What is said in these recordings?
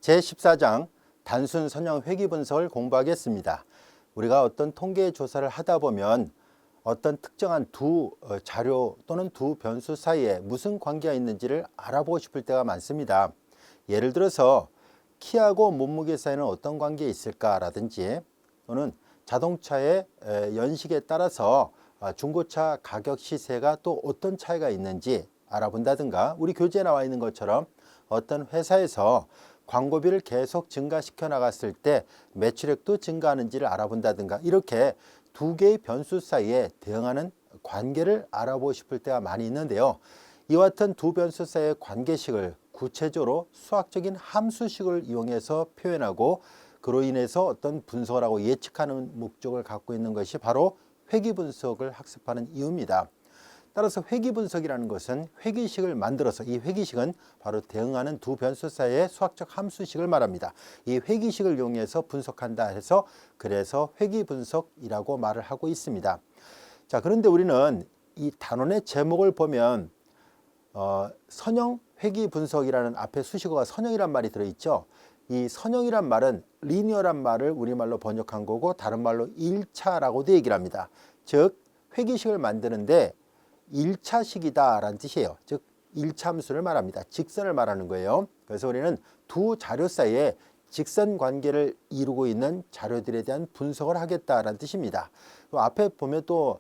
제14장 단순 선형 회귀 분석을 공부하겠습니다. 우리가 어떤 통계 조사를 하다 보면 어떤 특정한 두 자료 또는 두 변수 사이에 무슨 관계가 있는지를 알아보고 싶을 때가 많습니다. 예를 들어서 키하고 몸무게 사이에는 어떤 관계가 있을까라든지, 또는 자동차의 연식에 따라서 중고차 가격 시세가 또 어떤 차이가 있는지 알아본다든가, 우리 교재에 나와 있는 것처럼 어떤 회사에서 광고비를 계속 증가시켜 나갔을 때 매출액도 증가하는지를 알아본다든가, 이렇게 두 개의 변수 사이에 대응하는 관계를 알아보고 싶을 때가 많이 있는데요. 이와 같은 두 변수 사이의 관계식을 구체적으로 수학적인 함수식을 이용해서 표현하고, 그로 인해서 어떤 분석을 하고 예측하는 목적을 갖고 있는 것이 바로 회귀 분석을 학습하는 이유입니다. 따라서 회귀 분석이라는 것은 회귀식을 만들어서, 이 회귀식은 바로 대응하는 두 변수 사이의 수학적 함수식을 말합니다. 이 회귀식을 이용해서 분석한다 해서 그래서 회귀 분석이라고 말을 하고 있습니다. 자, 그런데 우리는 이 단원의 제목을 보면 선형 회귀 분석이라는 앞에 수식어가 선형이란 말이 들어있죠. 이 선형이란 말은 리니어란 말을 우리말로 번역한 거고, 다른 말로 1차라고도 얘기를 합니다. 즉 회귀식을 만드는데 1차식이다 라는 뜻이에요. 즉 1차 함수를 말합니다. 직선을 말하는 거예요. 그래서 우리는 두 자료 사이에 직선 관계를 이루고 있는 자료들에 대한 분석을 하겠다라는 뜻입니다. 앞에 보면 또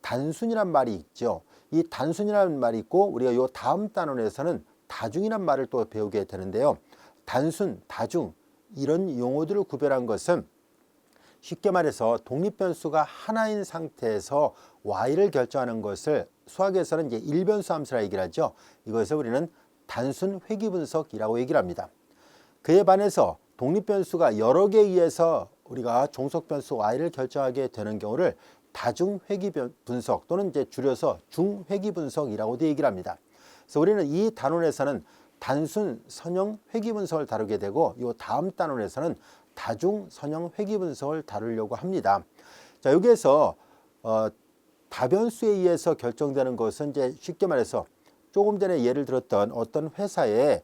단순이란 말이 있죠. 이 단순이라는 말이 있고, 우리가 요 다음 단원에서는 다중이란 말을 또 배우게 되는데요. 단순, 다중, 이런 용어들을 구별한 것은 쉽게 말해서 독립변수가 하나인 상태에서 y를 결정하는 것을 수학에서는 이제 일변수 함수라 얘기를 하죠. 이것을 우리는 단순 회귀 분석이라고 얘기를 합니다. 그에 반해서 독립변수가 여러 개에 의해서 우리가 종속변수 y를 결정하게 되는 경우를 다중 회귀 분석, 또는 이제 줄여서 중회귀 분석이라고도 얘기를 합니다. 그래서 우리는 이 단원에서는 단순 선형 회귀 분석을 다루게 되고, 이 다음 단원에서는 다중 선형 회귀 분석을 다루려고 합니다. 자, 여기에서 다변수에 의해서 결정되는 것은 이제 쉽게 말해서 조금 전에 예를 들었던 어떤 회사의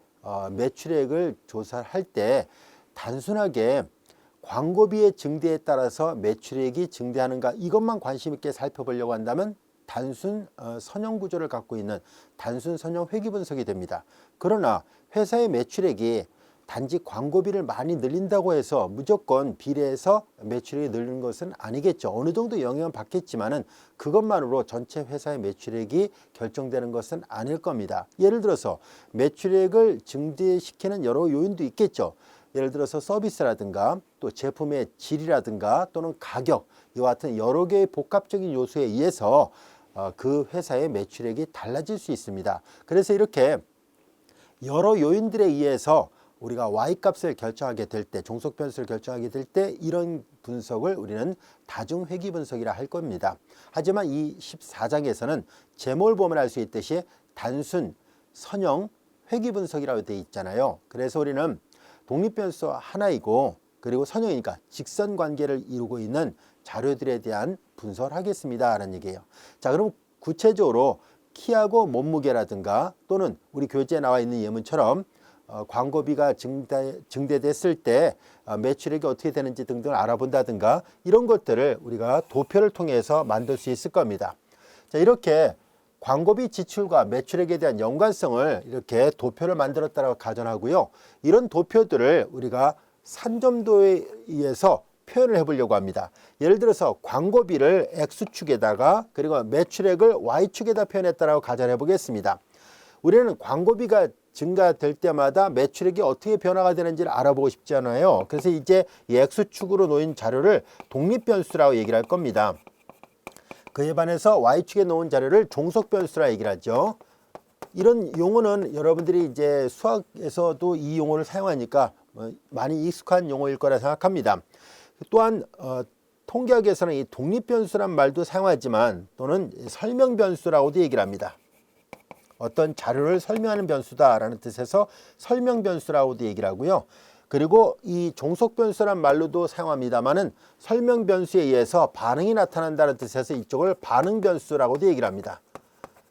매출액을 조사할 때 단순하게 광고비의 증대에 따라서 매출액이 증대하는가, 이것만 관심 있게 살펴보려고 한다면 단순 선형 구조를 갖고 있는 단순 선형 회귀 분석이 됩니다. 그러나 회사의 매출액이 단지 광고비를 많이 늘린다고 해서 무조건 비례해서 매출액이 늘는 것은 아니겠죠. 어느 정도 영향은 받겠지만은 그것만으로 전체 회사의 매출액이 결정되는 것은 아닐 겁니다. 예를 들어서 매출액을 증대시키는 여러 요인도 있겠죠. 예를 들어서 서비스라든가 또 제품의 질이라든가 또는 가격, 이와 같은 여러 개의 복합적인 요소에 의해서 그 회사의 매출액이 달라질 수 있습니다. 그래서 이렇게 여러 요인들에 의해서 우리가 y값을 결정하게 될 때, 종속변수를 결정하게 될 때 이런 분석을 우리는 다중회귀 분석이라 할 겁니다. 하지만 이 14장에서는 제목을 보면 알 수 있듯이 단순 선형 회귀 분석이라고 되어 있잖아요. 그래서 우리는 독립변수 하나이고, 그리고 선형이니까 직선 관계를 이루고 있는 자료들에 대한 분석을 하겠습니다 라는 얘기예요. 자, 그럼 구체적으로 키하고 몸무게라든가, 또는 우리 교재에 나와 있는 예문처럼 광고비가 증대됐을 때 매출액이 어떻게 되는지 등등을 알아본다든가, 이런 것들을 우리가 도표를 통해서 만들 수 있을 겁니다. 자, 이렇게 광고비 지출과 매출액에 대한 연관성을 이렇게 도표를 만들었다고 가정하고요. 이런 도표들을 우리가 산점도에 의해서 표현을 해보려고 합니다. 예를 들어서 광고비를 X축에다가 그리고 매출액을 Y축에다 표현했다고 가정해 보겠습니다. 우리는 광고비가 증가될 때마다 매출액이 어떻게 변화가 되는지를 알아보고 싶잖아요. 그래서 이제 이 X축으로 놓인 자료를 독립변수라고 얘기를 할 겁니다. 그에 반해서 Y축에 놓은 자료를 종속변수라 얘기를 하죠. 이런 용어는 여러분들이 이제 수학에서도 이 용어를 사용하니까 많이 익숙한 용어일 거라 생각합니다. 또한 통계학에서는 이 독립변수란 말도 사용하지만, 또는 설명변수라고도 얘기를 합니다. 어떤 자료를 설명하는 변수다라는 뜻에서 설명변수라고도 얘기를 하고요. 그리고 이 종속변수란 말로도 사용합니다만은 설명변수에 의해서 반응이 나타난다는 뜻에서 이쪽을 반응변수라고도 얘기를 합니다.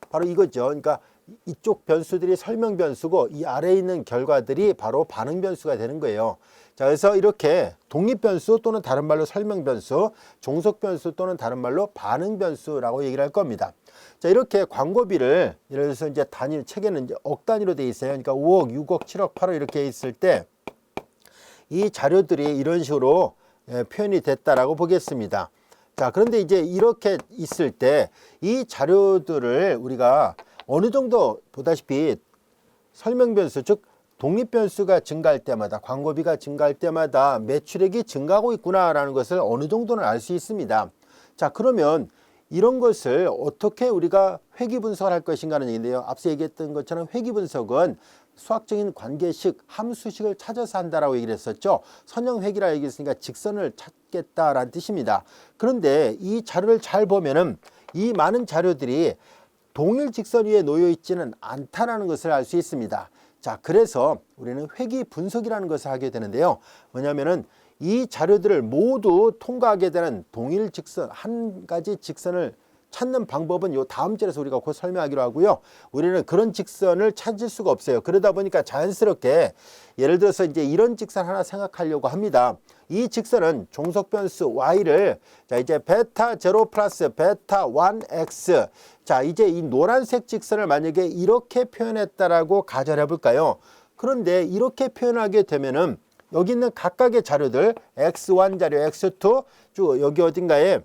바로 이거죠. 그러니까 이쪽 변수들이 설명 변수고 이 아래에 있는 결과들이 바로 반응 변수가 되는 거예요. 자, 그래서 이렇게 독립 변수 또는 다른 말로 설명 변수, 종속 변수 또는 다른 말로 반응 변수라고 얘기를 할 겁니다. 자, 이렇게 광고비를 예를 들어서 이제 단위 책에는 이제 억 단위로 돼 있어요. 그러니까 5억, 6억, 7억, 8억 이렇게 있을 때 이 자료들이 이런 식으로 표현이 됐다라고 보겠습니다. 자, 그런데 이제 이렇게 있을 때 이 자료들을 우리가 어느 정도 보다시피 설명 변수, 즉 독립 변수가 증가할 때마다, 광고비가 증가할 때마다 매출액이 증가하고 있구나라는 것을 어느 정도는 알 수 있습니다. 자, 그러면 이런 것을 어떻게 우리가 회귀 분석을 할 것인가 하는 얘기인데요. 앞서 얘기했던 것처럼 회귀 분석은 수학적인 관계식, 함수식을 찾아서 한다라고 얘기를 했었죠. 선형회귀라 얘기했으니까 직선을 찾겠다라는 뜻입니다. 그런데 이 자료를 잘 보면은 이 많은 자료들이 동일 직선 위에 놓여 있지는 않다라는 것을 알 수 있습니다. 자, 그래서 우리는 회귀 분석이라는 것을 하게 되는데요. 뭐냐면은 이 자료들을 모두 통과하게 되는 동일 직선, 한 가지 직선을 찾는 방법은 요 다음 절에서 우리가 곧 설명하기로 하고요. 우리는 그런 직선을 찾을 수가 없어요. 그러다 보니까 자연스럽게 예를 들어서 이제 이런 직선 하나 생각하려고 합니다. 이 직선은 종속 변수 y를 자 이제 베타 0 플러스 베타 1x 자 이제 이 노란색 직선을 만약에 이렇게 표현했다라고 가정해 볼까요? 그런데 이렇게 표현하게 되면은 여기 있는 각각의 자료들 x1 자료, x2 쭉 여기 어딘가에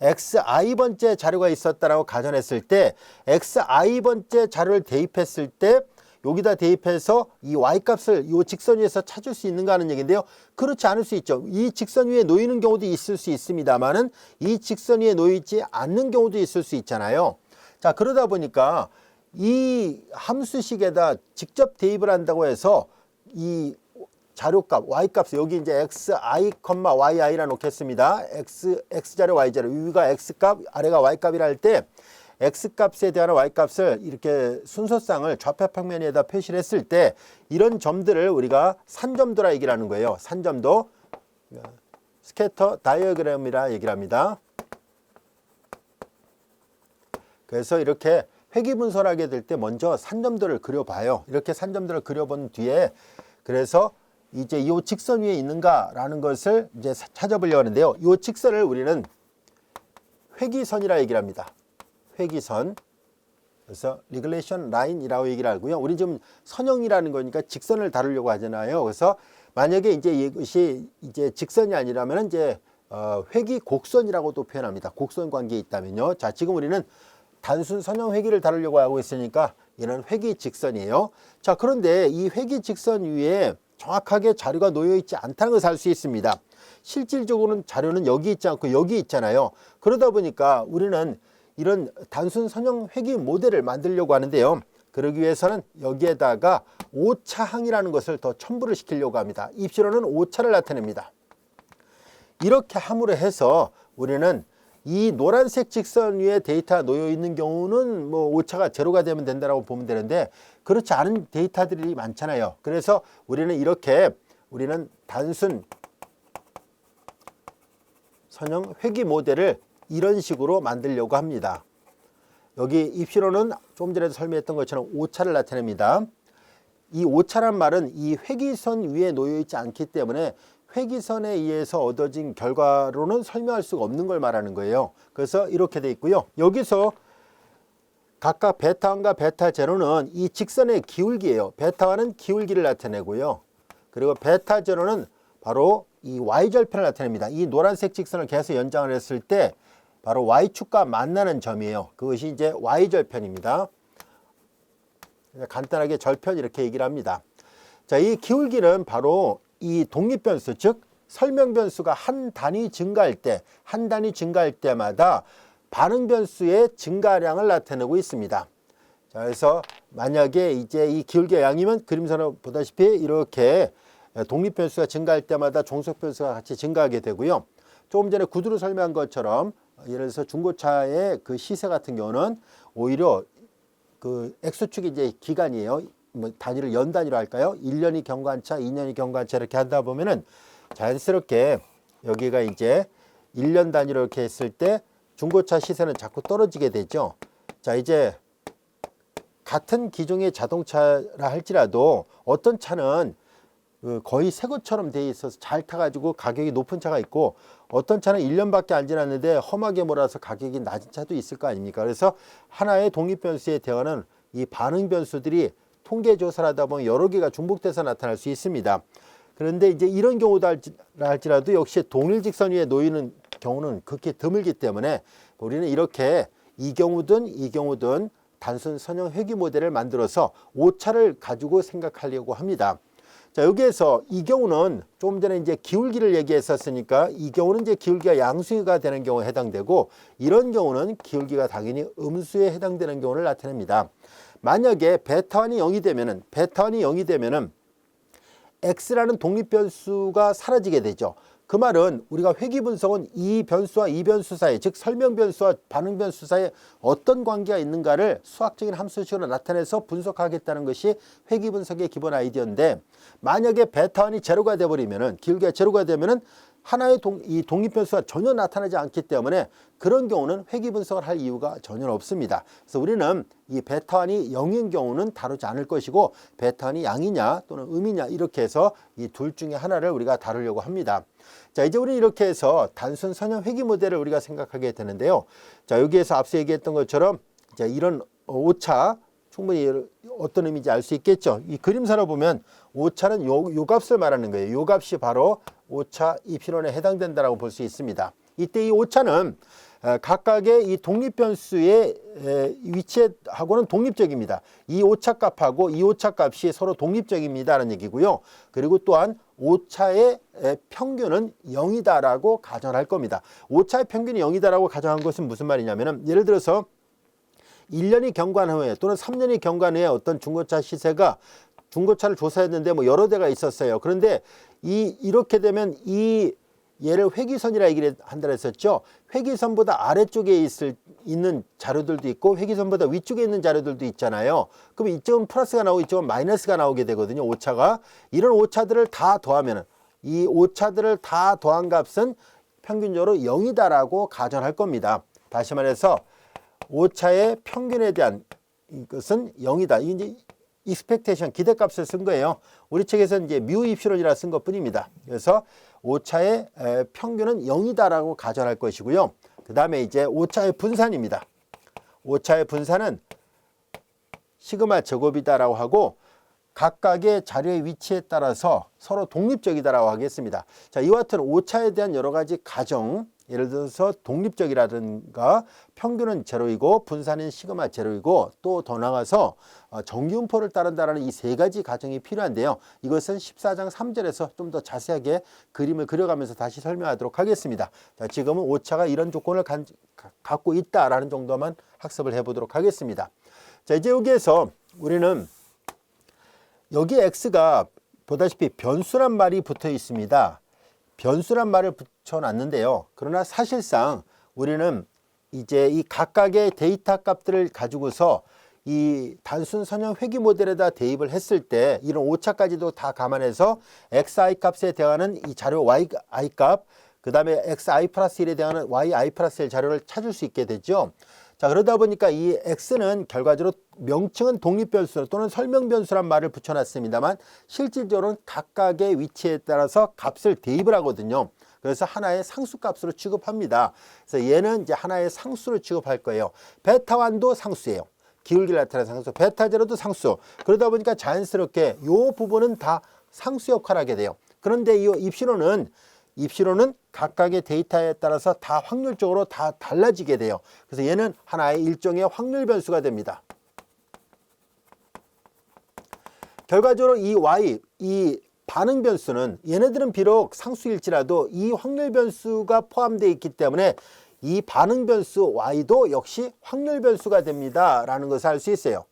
xi번째 자료가 있었다라고 가정했을 때 xi번째 자료를 대입했을 때 여기다 대입해서 이 y값을 이 직선 위에서 찾을 수 있는가 하는 얘기인데요. 그렇지 않을 수 있죠. 이 직선 위에 놓이는 경우도 있을 수 있습니다만은 이 직선 위에 놓이지 않는 경우도 있을 수 있잖아요. 자, 그러다 보니까 이 함수식에다 직접 대입을 한다고 해서 이 자료값 y값 여기 이제 xi, yi라 놓겠습니다. x자료 y자료 위가 x값 아래가 y값이라 할 때 x값에 대한 y값을 이렇게 순서상을 좌표 평면에다 표시를 했을 때 이런 점들을 우리가 산점도라 얘기를 하는 거예요. 산점도 스캐터 다이어그램이라 얘기를 합니다. 그래서 이렇게 회귀 분석을 하게 될 때 먼저 산점도를 그려봐요. 이렇게 산점도를 그려본 뒤에 그래서 이제 이 직선 위에 있는가라는 것을 이제 찾아보려고 하는데요. 이 직선을 우리는 회귀선이라 얘기를 합니다. 회귀선. 그래서 리글레이션 라인이라고 얘기를 하고요. 우리 지금 선형이라는 거니까 직선을 다루려고 하잖아요. 그래서 만약에 이제 이것이 이제 직선이 아니라면 이제 회귀 곡선이라고도 표현합니다. 곡선 관계에 있다면요. 자, 지금 우리는 단순 선형 회귀를 다루려고 하고 있으니까 얘는 회귀 직선이에요. 자, 그런데 이 회귀 직선 위에 정확하게 자료가 놓여 있지 않다는 것을 알 수 있습니다. 실질적으로는 자료는 여기 있지 않고 여기 있잖아요. 그러다 보니까 우리는 이런 단순 선형 회귀 모델을 만들려고 하는데요. 그러기 위해서는 여기에다가 오차항이라는 것을 더 첨부를 시키려고 합니다. 입시로는 오차를 나타냅니다. 이렇게 함으로 해서 우리는 이 노란색 직선 위에 데이터가 놓여 있는 경우는 뭐 오차가 제로가 되면 된다고 보면 되는데 그렇지 않은 데이터들이 많잖아요. 그래서 우리는 이렇게 우리는 단순 선형 회귀 모델을 이런 식으로 만들려고 합니다. 여기 입시로는 조금 전에도 설명했던 것처럼 오차를 나타냅니다. 이 오차란 말은 이 회귀선 위에 놓여 있지 않기 때문에 회귀선에 의해서 얻어진 결과로는 설명할 수가 없는 걸 말하는 거예요. 그래서 이렇게 돼 있고요. 여기서 각각 베타1과 베타0는 이 직선의 기울기예요. 베타1은 기울기를 나타내고요. 그리고 베타0는 바로 이 y절편을 나타냅니다. 이 노란색 직선을 계속 연장을 했을 때 바로 y축과 만나는 점이에요. 그것이 이제 y절편입니다. 간단하게 절편 이렇게 얘기를 합니다. 자, 이 기울기는 바로 이 독립변수, 즉 설명변수가 한 단위 증가할 때마다 반응변수의 증가량을 나타내고 있습니다. 자, 그래서 만약에 이제 이 기울기의 양이면 그림선으로 보다시피 이렇게 독립변수가 증가할 때마다 종속변수가 같이 증가하게 되고요. 조금 전에 구두로 설명한 것처럼 예를 들어서 중고차의 그 시세 같은 경우는 오히려 그 X축이 이제 기간이에요. 뭐 단위를 연 단위로 할까요? 1년이 경관차, 2년이 경관차 이렇게 하다 보면은 자연스럽게 여기가 이제 1년 단위로 이렇게 했을 때 중고차 시세는 자꾸 떨어지게 되죠. 자, 이제 같은 기종의 자동차라 할지라도 어떤 차는 거의 새 것처럼 돼 있어서 잘 타가지고 가격이 높은 차가 있고, 어떤 차는 1년밖에 안 지났는데 험하게 몰아서 가격이 낮은 차도 있을 거 아닙니까? 그래서 하나의 독립변수에 대응하는 이 반응 변수들이 통계 조사를 하다 보면 여러 개가 중복돼서 나타날 수 있습니다. 그런데 이제 이런 경우다 할지라도 역시 동일 직선 위에 놓이는 경우는 극히 드물기 때문에 우리는 이렇게 이 경우든 단순 선형 회귀 모델을 만들어서 오차를 가지고 생각하려고 합니다. 자, 여기에서 이 경우는 조금 전에 이제 기울기를 얘기했었으니까 이 경우는 이제 기울기가 양수가 되는 경우에 해당되고, 이런 경우는 기울기가 당연히 음수에 해당되는 경우를 나타냅니다. 만약에 베타1이 0이 되면은 x라는 독립변수가 사라지게 되죠. 그 말은 우리가 회귀 분석은 이 변수와 이 변수 사이, 즉 설명 변수와 반응 변수 사이에 어떤 관계가 있는가를 수학적인 함수식으로 나타내서 분석하겠다는 것이 회귀 분석의 기본 아이디어인데, 만약에 베타1이 제로가 되어버리면은, 기울기가 제로가 되면은 하나의 이 독립변수가 전혀 나타나지 않기 때문에 그런 경우는 회귀 분석을 할 이유가 전혀 없습니다. 그래서 우리는 이 베타1이 0인 경우는 다루지 않을 것이고, 베타1이 양이냐 또는 음이냐 이렇게 해서 이 둘 중에 하나를 우리가 다루려고 합니다. 자, 이제 우리는 이렇게 해서 단순 선형 회귀 모델을 우리가 생각하게 되는데요. 자, 여기에서 앞서 얘기했던 것처럼 이제 이런 오차, 충분히 어떤 의미인지 알 수 있겠죠. 이 그림사로 보면 오차는 요 값을 말하는 거예요. 요 값이 바로 오차 이필원에 해당된다라고 볼 수 있습니다. 이때 이 오차는 각각의 이 독립변수의 위치하고는 독립적입니다. 이 오차값하고 이 오차값이 서로 독립적입니다라는 얘기고요. 그리고 또한 오차의 평균은 0이다라고 가정할 겁니다. 오차의 평균이 0이다라고 가정한 것은 무슨 말이냐면은, 예를 들어서 1년이 경과한 후에 또는 3년이 경과한 후에 어떤 중고차 시세가, 중고차를 조사했는데 뭐 여러 대가 있었어요. 그런데 이렇게 되면 얘를 회귀선이라 얘기를 한다 했었죠. 회귀선보다 아래쪽에 있는 자료들도 있고 회귀선보다 위쪽에 있는 자료들도 있잖아요. 그럼 이쪽은 플러스가 나오고 이쪽은 마이너스가 나오게 되거든요. 오차가. 이런 오차들을 다 더하면, 이 오차들을 다 더한 값은 평균적으로 0이다라고 가정할 겁니다. 다시 말해서 오차의 평균에 대한 것은 0이다. 이게 이제 expectation, 기대값을 쓴 거예요. 우리 책에서는 이제 뮤 입시론이라 쓴 것 뿐입니다. 그래서 오차의 평균은 0이다라고 가정할 것이고요. 그 다음에 이제 오차의 분산입니다. 오차의 분산은 시그마 제곱이다라고 하고, 각각의 자료의 위치에 따라서 서로 독립적이다라고 하겠습니다. 자, 이와 같은 오차에 대한 여러 가지 가정, 예를 들어서 독립적이라든가 평균은 제로이고 분산은 시그마 제로이고, 또 더 나가서 정기분포를 따른다라는 이 세 가지 가정이 필요한데요. 이것은 14장 3절에서 좀 더 자세하게 그림을 그려가면서 다시 설명하도록 하겠습니다. 자, 지금은 오차가 이런 조건을 갖고 있다라는 정도만 학습을 해보도록 하겠습니다. 자, 이제 여기에서 우리는 여기 x가 보다시피 변수란 말이 붙어 있습니다. 변수란 말을 붙여놨는데요. 그러나 사실상 우리는 이제 이 각각의 데이터 값들을 가지고서 이 단순 선형 회귀 모델에다 대입을 했을 때 이런 오차까지도 다 감안해서 xi 값에 대응하는 이 자료 yi 값, 그 다음에 xi 플러스 1에 대응하는 yi 플러스 1 자료를 찾을 수 있게 되죠. 자, 그러다 보니까 이 x는 결과적으로 명칭은 독립변수 또는 설명변수란 말을 붙여놨습니다만, 실질적으로는 각각의 위치에 따라서 값을 대입을 하거든요. 그래서 하나의 상수값으로 취급합니다. 그래서 얘는 이제 하나의 상수로 취급할 거예요. 베타1도 상수예요. 기울기를 나타내는 상수. 베타0도 상수. 그러다 보니까 자연스럽게 이 부분은 다 상수 역할을 하게 돼요. 그런데 이 입시로는 각각의 데이터에 따라서 다 확률적으로 다 달라지게 돼요. 그래서 얘는 하나의 일종의 확률 변수가 됩니다. 결과적으로 이 y, 이 반응 변수는 얘네들은 비록 상수일지라도 이 확률 변수가 포함되어 있기 때문에 이 반응 변수 y도 역시 확률 변수가 됩니다 라는 것을 알 수 있어요.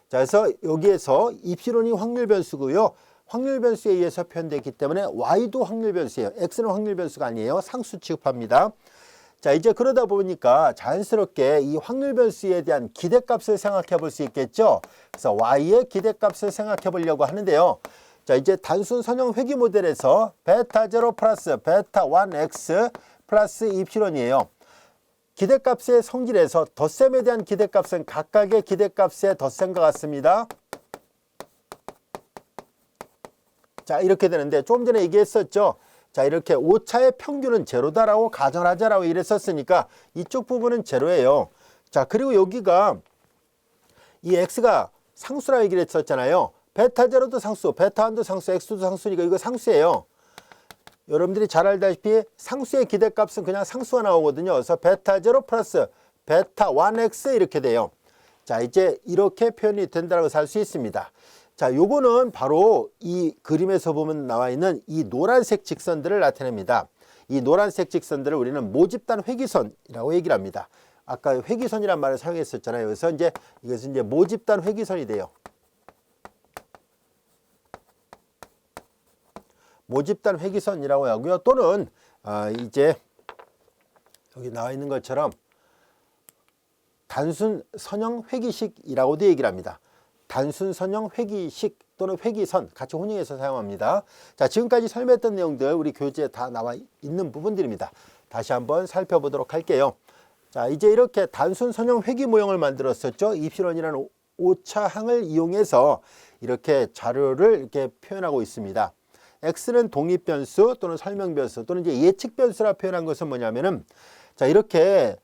자, 그래서 여기에서 입시론이 확률 변수고요. 확률 변수에 의해서 표현되기 때문에 y도 확률 변수예요. x는 확률 변수가 아니에요. 상수 취급합니다. 자, 이제 그러다 보니까 자연스럽게 이 확률 변수에 대한 기대값을 생각해 볼 수 있겠죠. 그래서 y의 기대값을 생각해 보려고 하는데요. 자, 이제 단순 선형 회귀 모델에서 베타0 플러스 베타1x 플러스 입시론이에요. 기대값의 성질에서 덧셈에 대한 기대값은 각각의 기대값의 덧셈과 같습니다. 자, 이렇게 되는데 조금 전에 얘기했었죠. 자, 이렇게 오차의 평균은 제로다라고 가정하자라고 이랬었으니까 이쪽 부분은 제로예요. 자, 그리고 여기가 이 x가 상수라고 얘기를 했었잖아요. 베타 제로도 상수, 베타 1도 상수, x도 상수니까 이거 상수예요. 여러분들이 잘 알다시피 상수의 기대값은 그냥 상수가 나오거든요. 그래서 베타 제로 플러스 베타 1x 이렇게 돼요. 자, 이제 이렇게 표현이 된다고 할 수 있습니다. 자, 요거는 바로 이 그림에서 보면 나와 있는 이 노란색 직선들을 나타냅니다. 이 노란색 직선들을 우리는 모집단 회기선이라고 얘기를 합니다. 아까 회기선이란 말을 사용했었잖아요. 그래서 이제 이것은 이제 모집단 회기선이 돼요. 모집단 회기선이라고 하고요. 또는 이제 여기 나와 있는 것처럼 단순 선형 회기식이라고도 얘기를 합니다. 단순 선형 회기식 또는 회기선 같이 혼용해서 사용합니다. 자, 지금까지 설명했던 내용들 우리 교재에 다 나와 있는 부분들입니다. 다시 한번 살펴보도록 할게요. 자, 이제 이렇게 단순 선형 회기 모형을 만들었었죠. 입실원이라는 오차항을 이용해서 이렇게 자료를 이렇게 표현하고 있습니다. x는 독립변수 또는 설명변수 또는 이제 예측변수라 표현한 것은 뭐냐면은 자, 이렇게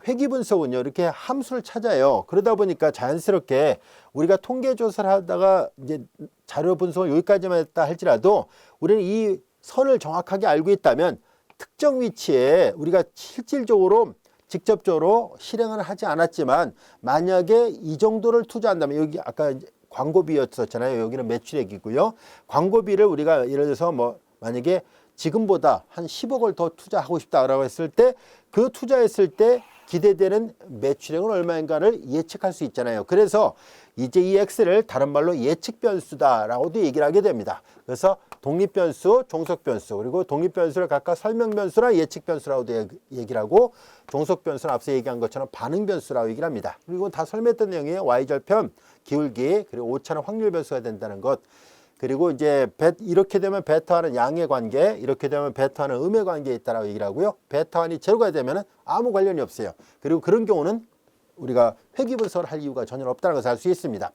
회귀 분석은요, 이렇게 함수를 찾아요. 그러다 보니까 자연스럽게 우리가 통계 조사를 하다가 이제 자료 분석을 여기까지만 했다 할지라도 우리는 이 선을 정확하게 알고 있다면 특정 위치에 우리가 실질적으로 직접적으로 실행을 하지 않았지만 만약에 이 정도를 투자한다면 여기 아까 광고비였었잖아요. 여기는 매출액이고요. 광고비를 우리가 예를 들어서 뭐 만약에 지금보다 한 10억을 더 투자하고 싶다라고 했을 때 그 투자했을 때 기대되는 매출액은 얼마인가를 예측할 수 있잖아요. 그래서 이제 이 X를 다른 말로 예측 변수다라고도 얘기를 하게 됩니다. 그래서 독립 변수, 종속 변수, 그리고 독립 변수를 각각 설명 변수나 예측 변수라고도 얘기를 하고 종속 변수는 앞서 얘기한 것처럼 반응 변수라고 얘기를 합니다. 그리고 다 설명했던 내용이에요. Y절편, 기울기, 그리고 오차는 확률 변수가 된다는 것. 그리고 이제 이렇게 되면 베타와는 양의 관계, 이렇게 되면 베타와는 음의 관계에 있다라고 얘기를 하고요. 베타와는 제로가 되면은 아무 관련이 없어요. 그리고 그런 경우는 우리가 회귀 분석을 할 이유가 전혀 없다는 것을 알 수 있습니다.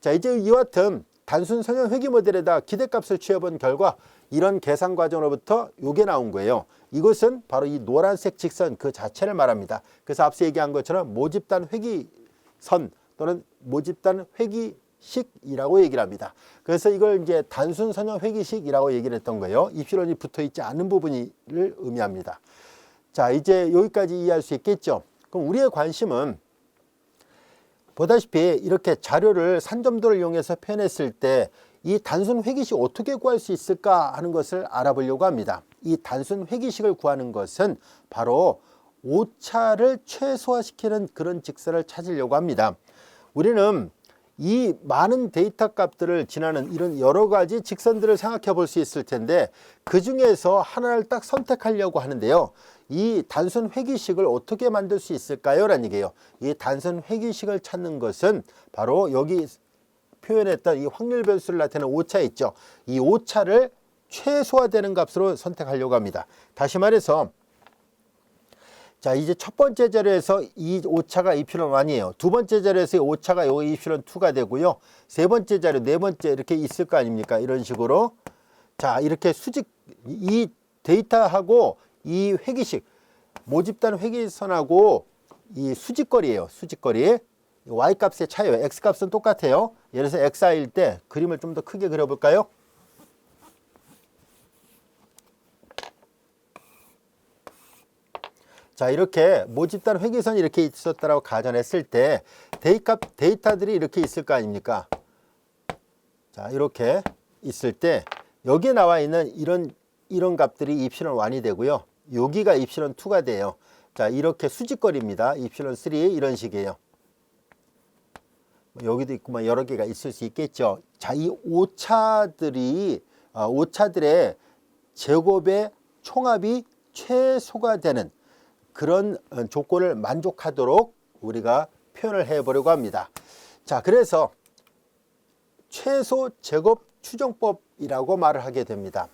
자, 이제 이와 같은 단순 선형 회귀 모델에다 기대값을 취해본 결과 이런 계산 과정으로부터 요게 나온 거예요. 이것은 바로 이 노란색 직선 그 자체를 말합니다. 그래서 앞서 얘기한 것처럼 모집단 회귀선 또는 모집단 회귀식이라고 얘기를 합니다. 그래서 이걸 이제 단순 선형 회귀식이라고 얘기를 했던 거예요. 입실원이 붙어 있지 않은 부분을 의미합니다. 자, 이제 여기까지 이해할 수 있겠죠. 그럼 우리의 관심은 보다시피 이렇게 자료를 산점도를 이용해서 표현했을 때 이 단순 회귀식 어떻게 구할 수 있을까 하는 것을 알아보려고 합니다. 이 단순 회귀식을 구하는 것은 바로 오차를 최소화시키는 그런 직선을 찾으려고 합니다. 우리는 이 많은 데이터 값들을 지나는 이런 여러 가지 직선들을 생각해 볼 수 있을 텐데 그 중에서 하나를 딱 선택하려고 하는데요. 이 단순 회귀식을 어떻게 만들 수 있을까요? 라는 얘기예요. 이 단순 회귀식을 찾는 것은 바로 여기 표현했던 이 확률 변수를 나타내는 오차 있죠. 이 오차를 최소화되는 값으로 선택하려고 합니다. 다시 말해서 자, 이제 첫 번째 자료에서 이 오차가 E1이에요. 두 번째 자료에서 이 오차가 여기 E2가 되고요. 세 번째 자료, 네 번째 이렇게 있을 거 아닙니까? 이런 식으로. 자, 이렇게 수직, 이 데이터하고 이 회귀식, 모집단 회귀선하고 이 수직거리예요. 수직거리. Y 값의 차이예요. X 값은 똑같아요. 예를 들어서 XI일 때 그림을 좀 더 크게 그려볼까요? 자, 이렇게 모집단 회귀선이 이렇게 있었다라고 가정했을 때 데이터들이 이렇게 있을 거 아닙니까? 자, 이렇게 있을 때 여기에 나와 있는 이런 값들이 E1이 되고요. 여기가 E2가 돼요. 자, 이렇게 수직거리입니다. E3 이런 식이에요. 여기도 있고 뭐 여러 개가 있을 수 있겠죠. 자, 이 오차들의 제곱의 총합이 최소가 되는 그런 조건을 만족하도록 우리가 표현을 해보려고 합니다. 자, 그래서 최소 제곱 추정법이라고 말을 하게 됩니다.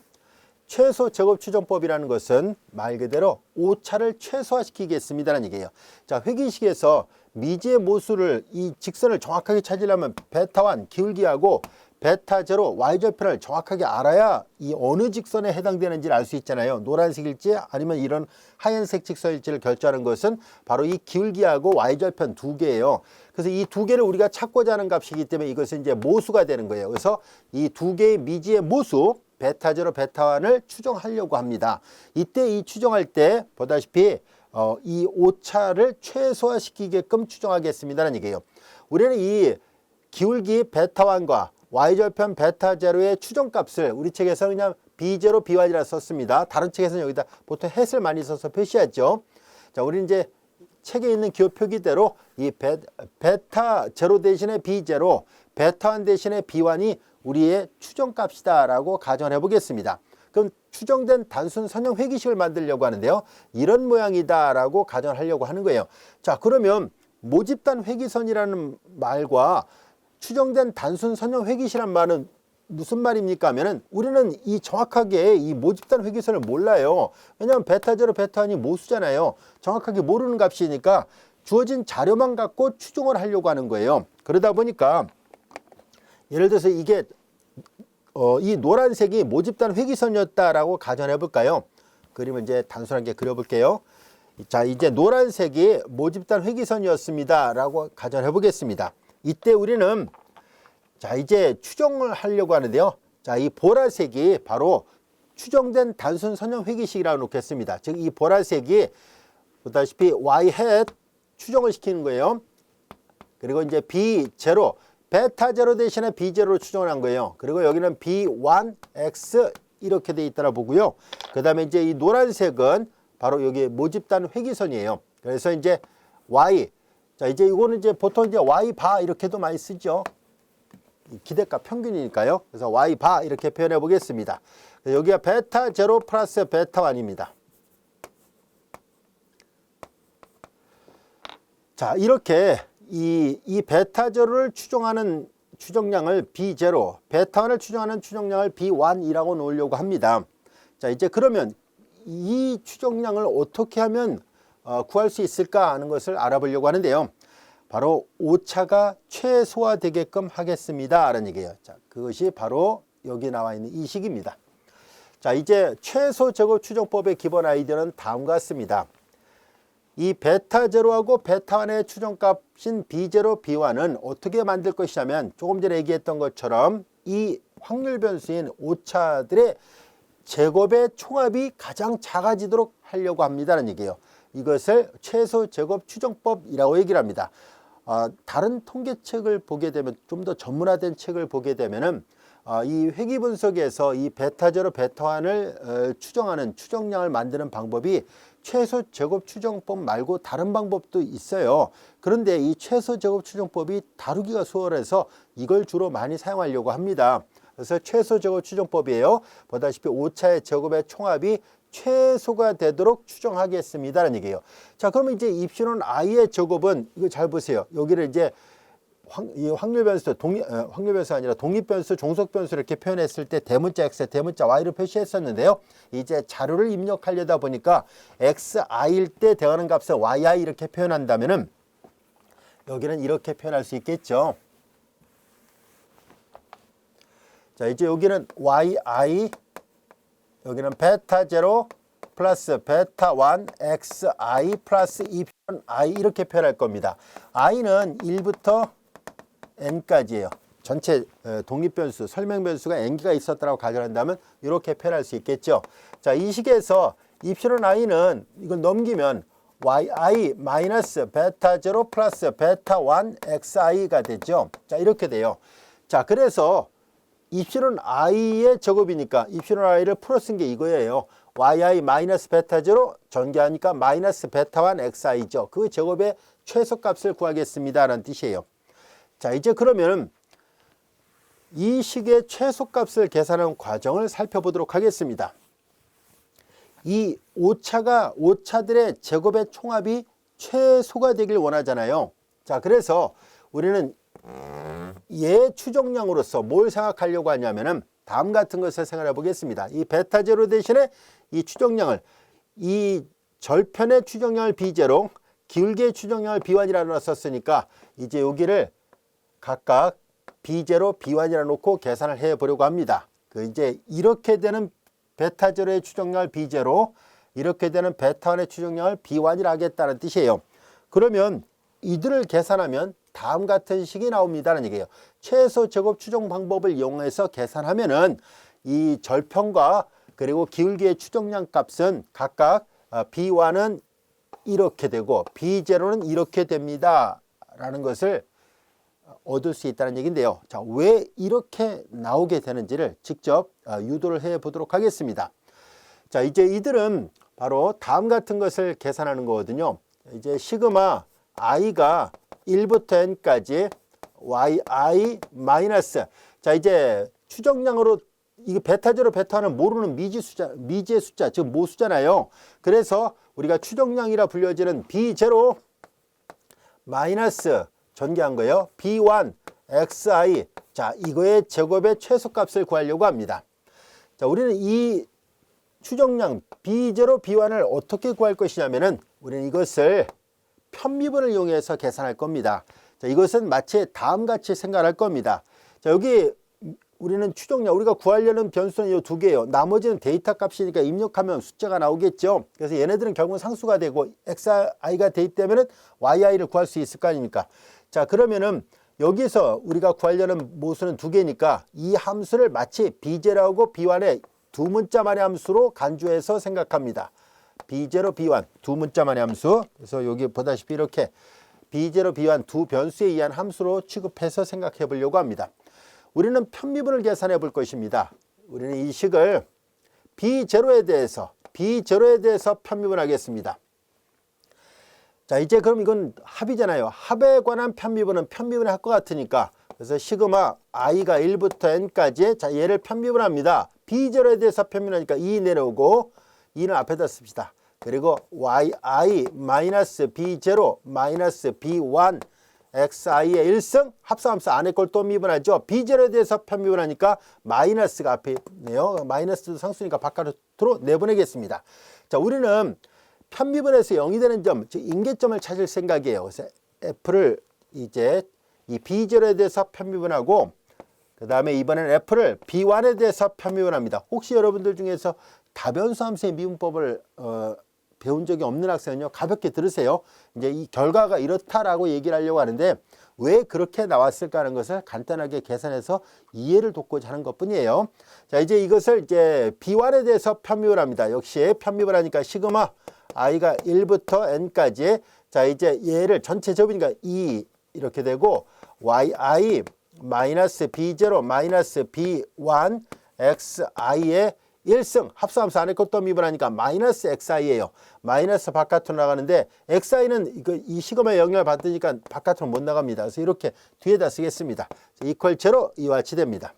최소 제곱 추정법이라는 것은 말 그대로 오차를 최소화시키겠습니다라는 얘기예요. 자, 회기식에서 미지의 모수를 이 직선을 정확하게 찾으려면 베타1 기울기하고 베타0 y절편을 정확하게 알아야 이 어느 직선에 해당되는지를 알 수 있잖아요. 노란색일지 아니면 이런 하얀색 직선일지를 결정하는 것은 바로 이 기울기하고 y절편 두 개예요. 그래서 이 두 개를 우리가 찾고자 하는 값이기 때문에 이것은 이제 모수가 되는 거예요. 그래서 이 두 개의 미지의 모수 베타0, 베타1을 추정하려고 합니다. 이때 이 추정할 때 보다시피 이 오차를 최소화시키게끔 추정하겠습니다라는 얘기예요. 우리는 이 기울기 베타1과 y절편 베타0의 추정값을 우리 책에서 그냥 B0, B1이라 썼습니다. 다른 책에서는 여기다 보통 햇을 많이 써서 표시하죠. 자, 우리 이제 책에 있는 기호 표기대로 이 베타0 대신에 B0, 베타1 대신에 B1이 우리의 추정값이다라고 가정을 해보겠습니다. 그럼 추정된 단순 선형 회기식을 만들려고 하는데요. 이런 모양이다라고 가정을 하려고 하는 거예요. 자, 그러면 모집단 회기선이라는 말과 추정된 단순 선형 회기시란 말은 무슨 말입니까 하면은 우리는 이 정확하게 이 모집단 회기선을 몰라요. 왜냐하면 베타0, 베타1이 모수잖아요. 정확하게 모르는 값이니까 주어진 자료만 갖고 추정을 하려고 하는 거예요. 그러다 보니까 예를 들어서 이게 이 노란색이 모집단 회기선이었다라고 가정해 볼까요? 그림을 이제 단순하게 그려볼게요. 자, 이제 노란색이 모집단 회기선이었습니다라고 가정해 보겠습니다. 이때 우리는 자, 이제 추정을 하려고 하는데요. 자, 이 보라색이 바로 추정된 단순 선형 회기식이라고 놓겠습니다. 즉 이 보라색이 보다시피 y hat 추정을 시키는 거예요. 그리고 이제 B0 베타0 대신에 B0로 추정을 한 거예요. 그리고 여기는 B1X 이렇게 돼 있다라 보고요. 그 다음에 이제 이 노란색은 바로 여기 모집단 회기선이에요. 그래서 이제 Y 자, 이제 이거는 이제 보통 이제 Y 바 이렇게도 많이 쓰죠. 기대값 평균이니까요. 그래서 Y 바 이렇게 표현해 보겠습니다. 여기가 베타0 플러스 베타1입니다. 자, 이렇게 이 베타0를 추정하는 추정량을 B0, 베타1을 추정하는 추정량을 B1이라고 놓으려고 합니다. 자, 이제 그러면 이 추정량을 어떻게 하면 구할 수 있을까 하는 것을 알아보려고 하는데요. 바로 오차가 최소화되게끔 하겠습니다 라는 얘기예요. 자, 그것이 바로 여기 나와 있는 이 식입니다. 자, 이제 최소 제곱 추정법의 기본 아이디어는 다음과 같습니다. 이 베타0하고 베타1의 추정값인 B0, B1은 어떻게 만들 것이냐면 조금 전에 얘기했던 것처럼 이 확률 변수인 오차들의 제곱의 총합이 가장 작아지도록 하려고 합니다라는 얘기예요. 이것을 최소 제곱 추정법이라고 얘기를 합니다. 다른 통계책을 보게 되면 좀 더 전문화된 책을 보게 되면은 이 회귀 분석에서 이 베타0, 베타1을 추정하는 추정량을 만드는 방법이 최소 제곱 추정법 말고 다른 방법도 있어요. 그런데 이 최소 제곱 추정법이 다루기가 수월해서 이걸 주로 많이 사용하려고 합니다. 그래서 최소 제곱 추정법이에요. 보다시피 오차의 제곱의 총합이 최소가 되도록 추정하겠습니다라는 얘기예요. 자, 그러면 이제 입시론 i의 제곱은 이거 잘 보세요. 여기를 이제 이 확률 변수, 확률 변수가 아니라 독립 변수, 종속 변수 이렇게 표현했을 때 대문자 x, 대문자 y를 표시했었는데요. 이제 자료를 입력하려다 보니까 xi일 때 대하는 값을 yi 이렇게 표현한다면은 여기는 이렇게 표현할 수 있겠죠. 자, 이제 여기는 yi, 여기는 베타0 플러스 베타1 xi 플러스 2편 i 이렇게 표현할 겁니다. i는 1부터 n까지예요. 전체 독립변수, 설명변수가 n개가 있었다고 가정한다면 이렇게 표현할 수 있겠죠. 자, 이 식에서 입실은 i는 이걸 넘기면 yi 마이너스 베타0 플러스 베타1 xi가 되죠. 자, 이렇게 돼요. 자, 그래서 입실은 i의 제곱이니까 입실은 i를 풀어쓴 게 이거예요. yi 마이너스 베타0 전개하니까 마이너스 베타1 xi죠. 그 제곱의 최소값을 구하겠습니다라는 뜻이에요. 자, 이제 그러면 이 식의 최소값을 계산하는 과정을 살펴보도록 하겠습니다. 이 오차들의 제곱의 총합이 최소가 되길 원하잖아요. 자, 그래서 우리는 얘 추정량으로서 뭘 생각하려고 하냐면은 다음 같은 것을 생각해 보겠습니다. 이 베타 제로 대신에 이 추정량을 이 절편의 추정량을 B제로, 기울기의 추정량을 B1이라고 썼으니까 이제 여기를 각각 B제로, B1이라 놓고 계산을 해 보려고 합니다. 이제 이렇게 되는 베타 제로의 추정량을 B제로, 이렇게 되는 베타 1의 추정량을 B1이라 하겠다는 뜻이에요. 그러면 이들을 계산하면 다음 같은 식이 나옵니다는 얘기예요. 최소 제곱 추정 방법을 이용해서 계산하면은 이 절편과 그리고 기울기의 추정량 값은 각각 B1은 이렇게 되고 B0는 이렇게 됩니다 라는 것을 얻을 수 있다는 얘기인데요. 자, 왜 이렇게 나오게 되는지를 직접 유도를 해 보도록 하겠습니다. 자, 이제 이들은 바로 다음 같은 것을 계산하는 거거든요. 이제 시그마 i가 1부터 n까지 yi 마이너스, 자 이제 추정량으로 이게 베타제로 베타는 모르는 미지의 숫자, 즉 모수잖아요. 그래서 우리가 추정량이라 불려지는 B0 마이너스 전개한 거예요. B1 xi, 자 이거의 제곱의 최소값을 구하려고 합니다. 자, 우리는 이 추정량 B0 B1을 어떻게 구할 것이냐면은 우리는 이것을 편미분을 이용해서 계산할 겁니다. 자, 이것은 마치 다음같이 생각할 겁니다. 자, 여기 우리는 추정량, 우리가 구하려는 변수는 이 두 개예요. 나머지는 데이터 값이니까 입력하면 숫자가 나오겠죠. 그래서 얘네들은 결국은 상수가 되고 xi가 대입되면은 yi를 구할 수 있을 거 아닙니까? 자, 그러면은 여기서 우리가 구하려는 모수는 두 개니까 이 함수를 마치 B0하고 B1의 두 문자만의 함수로 간주해서 생각합니다. B0, B1 두 문자만의 함수. 그래서 여기 보다시피 이렇게 B0, B1 두 변수에 의한 함수로 취급해서 생각해 보려고 합니다. 우리는 편미분을 계산해 볼 것입니다. 우리는 이 식을 B0에 대해서 편미분하겠습니다. 자, 이제 그럼 이건 합이잖아요. 합에 관한 편미분은 편미분을 할 것 같으니까, 그래서 시그마 i가 1부터 n까지, 자 얘를 편미분합니다. B0에 대해서 편미분하니까 2 내려오고 2는 앞에다 씁시다. 그리고 yi 마이너스 B0 마이너스 B1 xi의 1승 합성함수 안에 걸 또 미분하죠. B0에 대해서 편미분하니까 마이너스가 앞에 있네요. 마이너스도 상수니까 바깥으로 내보내겠습니다. 자, 우리는 편미분에서 0이 되는 점, 즉 인계점을 찾을 생각이에요. 그래서 f를 이제 이 B0에 대해서 편미분하고, 그 다음에 이번에는 f를 B1에 대해서 편미분합니다. 혹시 여러분들 중에서 다변수 함수의 미분법을 배운 적이 없는 학생은요, 가볍게 들으세요. 이제 이 결과가 이렇다라고 얘기를 하려고 하는데 왜 그렇게 나왔을까 하는 것을 간단하게 계산해서 이해를 돕고자 하는 것뿐이에요. 자, 이제 이것을 이제 B1에 대해서 편미분합니다. 역시 편미분하니까 시그마 i가 1부터 n까지, 자 이제 얘를 전체 제곱이니까 2 이렇게 되고 yi 마이너스 B0 마이너스 B1 xi의 1승 합성함수 안에 것도 미분하니까 마이너스 xi예요. 마이너스 바깥으로 나가는데 xi는 이 시그마의 영향을 받으니까 바깥으로 못 나갑니다. 그래서 이렇게 뒤에다 쓰겠습니다. 이퀄 제로, 이와 같이 됩니다.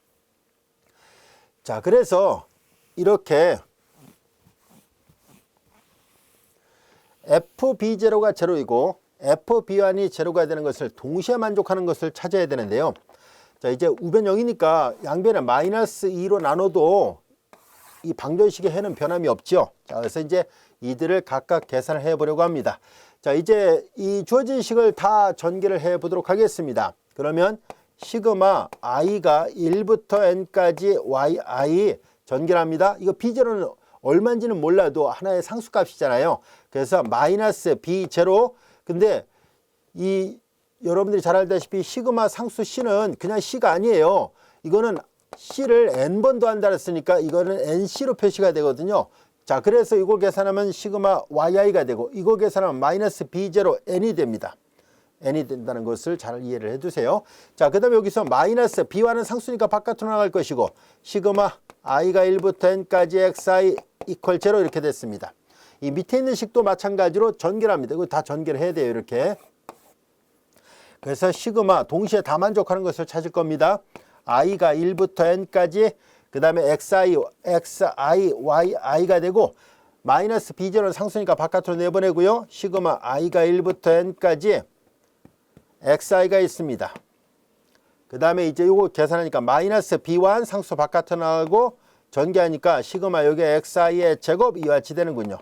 자, 그래서 이렇게 fb0가 제로이고 fb1이 제로가 되는 것을 동시에 만족하는 것을 찾아야 되는데요. 자, 이제 우변 0이니까 양변을 마이너스 2로 나눠도 이 방정식의 해는 변함이 없죠. 자, 그래서 이제 이들을 각각 계산을 해 보려고 합니다. 자, 이제 이 주어진 식을 다 전개를 해 보도록 하겠습니다. 그러면 시그마 i가 1부터 n까지 yi 전개를 합니다. 이거 B0는 얼마인지는 몰라도 하나의 상수값이잖아요. 그래서 마이너스 B0, 근데 이 여러분들이 잘 알다시피 시그마 상수 C는 그냥 C가 아니에요. 이거는 C를 n번 더한다 했으니까 이거는 NC로 표시가 되거든요. 자, 그래서 이거 계산하면 시그마 yi가 되고 이거 계산하면 마이너스 B0 n이 됩니다. n이 된다는 것을 잘 이해를 해두세요. 자, 그 다음에 여기서 마이너스 B1은 상수니까 바깥으로 나갈 것이고 시그마 i가 1부터 n까지 xi 이퀄 제로 이렇게 됐습니다. 이 밑에 있는 식도 마찬가지로 전개를 합니다. 이거 다 전개를 해야 돼요. 이렇게. 그래서 시그마 동시에 다 만족하는 것을 찾을 겁니다. i가 1부터 n까지, 그 다음에 xi, yi가 되고 마이너스 b0는 상수니까 바깥으로 내보내고요. 시그마 i가 1부터 n까지 xi가 있습니다. 그 다음에 이제 요거 계산하니까 마이너스 B1 상수 바깥으로 나가고 전개하니까 시그마 여기 XI의 제곱 이와 같이 되는군요.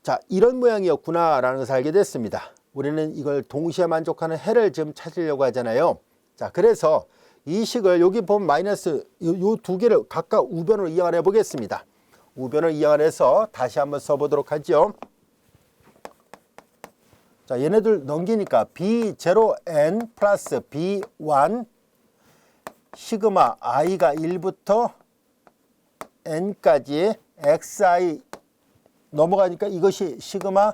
자, 이런 모양이었구나 라는 것을 알게 됐습니다. 우리는 이걸 동시에 만족하는 해를 지금 찾으려고 하잖아요. 자, 그래서 이 식을 여기 보면 마이너스 요 두 개를 각각 우변으로 이항을 해보겠습니다. 우변을 이항을 해서 다시 한번 써보도록 하죠. 자, 얘네들 넘기니까 B0n 플러스 B1 시그마 i가 1부터 n까지 xi 넘어가니까 이것이 시그마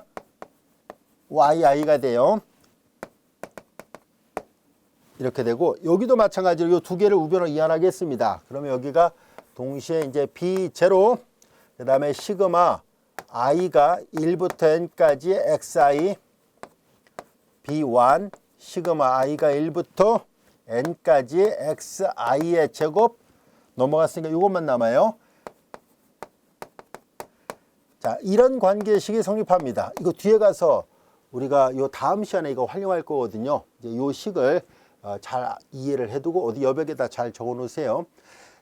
yi가 돼요. 이렇게 되고 여기도 마찬가지로 이 두 개를 우변으로 이항하겠습니다. 그러면 여기가 동시에 이제 B0 그 다음에 시그마 i가 1부터 n까지 xi B1 시그마 i가 1부터 n까지 xi의 제곱 넘어갔으니까 이것만 남아요. 자, 이런 관계식이 성립합니다. 이거 뒤에 가서 우리가 요 다음 시간에 이거 활용할 거거든요. 이제 요 식을 잘 이해를 해두고 어디 여백에다 잘 적어 놓으세요.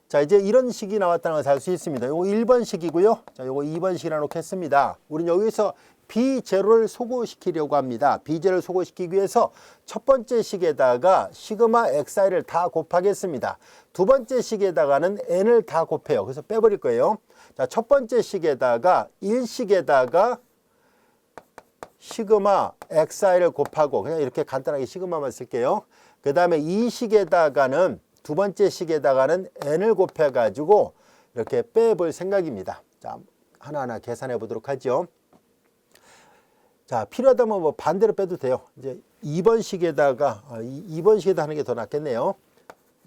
자, 이제 이런 식이 나왔다는 것을 알 수 있습니다. 요거 1번 식이고요. 자, 요거 2번 식이라 놓겠습니다. 우리는 여기서 B0를 소거시키려고 합니다. B0를 소거시키기 위해서 첫 번째 식에다가 시그마 xi를 다 곱하겠습니다. 두 번째 식에다가는 n을 다 곱해요. 그래서 빼버릴 거예요. 자, 첫 번째 식에다가 1식에다가 시그마 xi를 곱하고 그냥 이렇게 간단하게 시그마만 쓸게요. 그 다음에 이 식에다가는 두 번째 식에다가는 n을 곱해 가지고 이렇게 빼볼 생각입니다. 자, 하나하나 계산해 보도록 하죠. 자, 필요하다면 뭐 반대로 빼도 돼요. 이제 2번 식에다가 2번 식에다 하는 게 더 낫겠네요.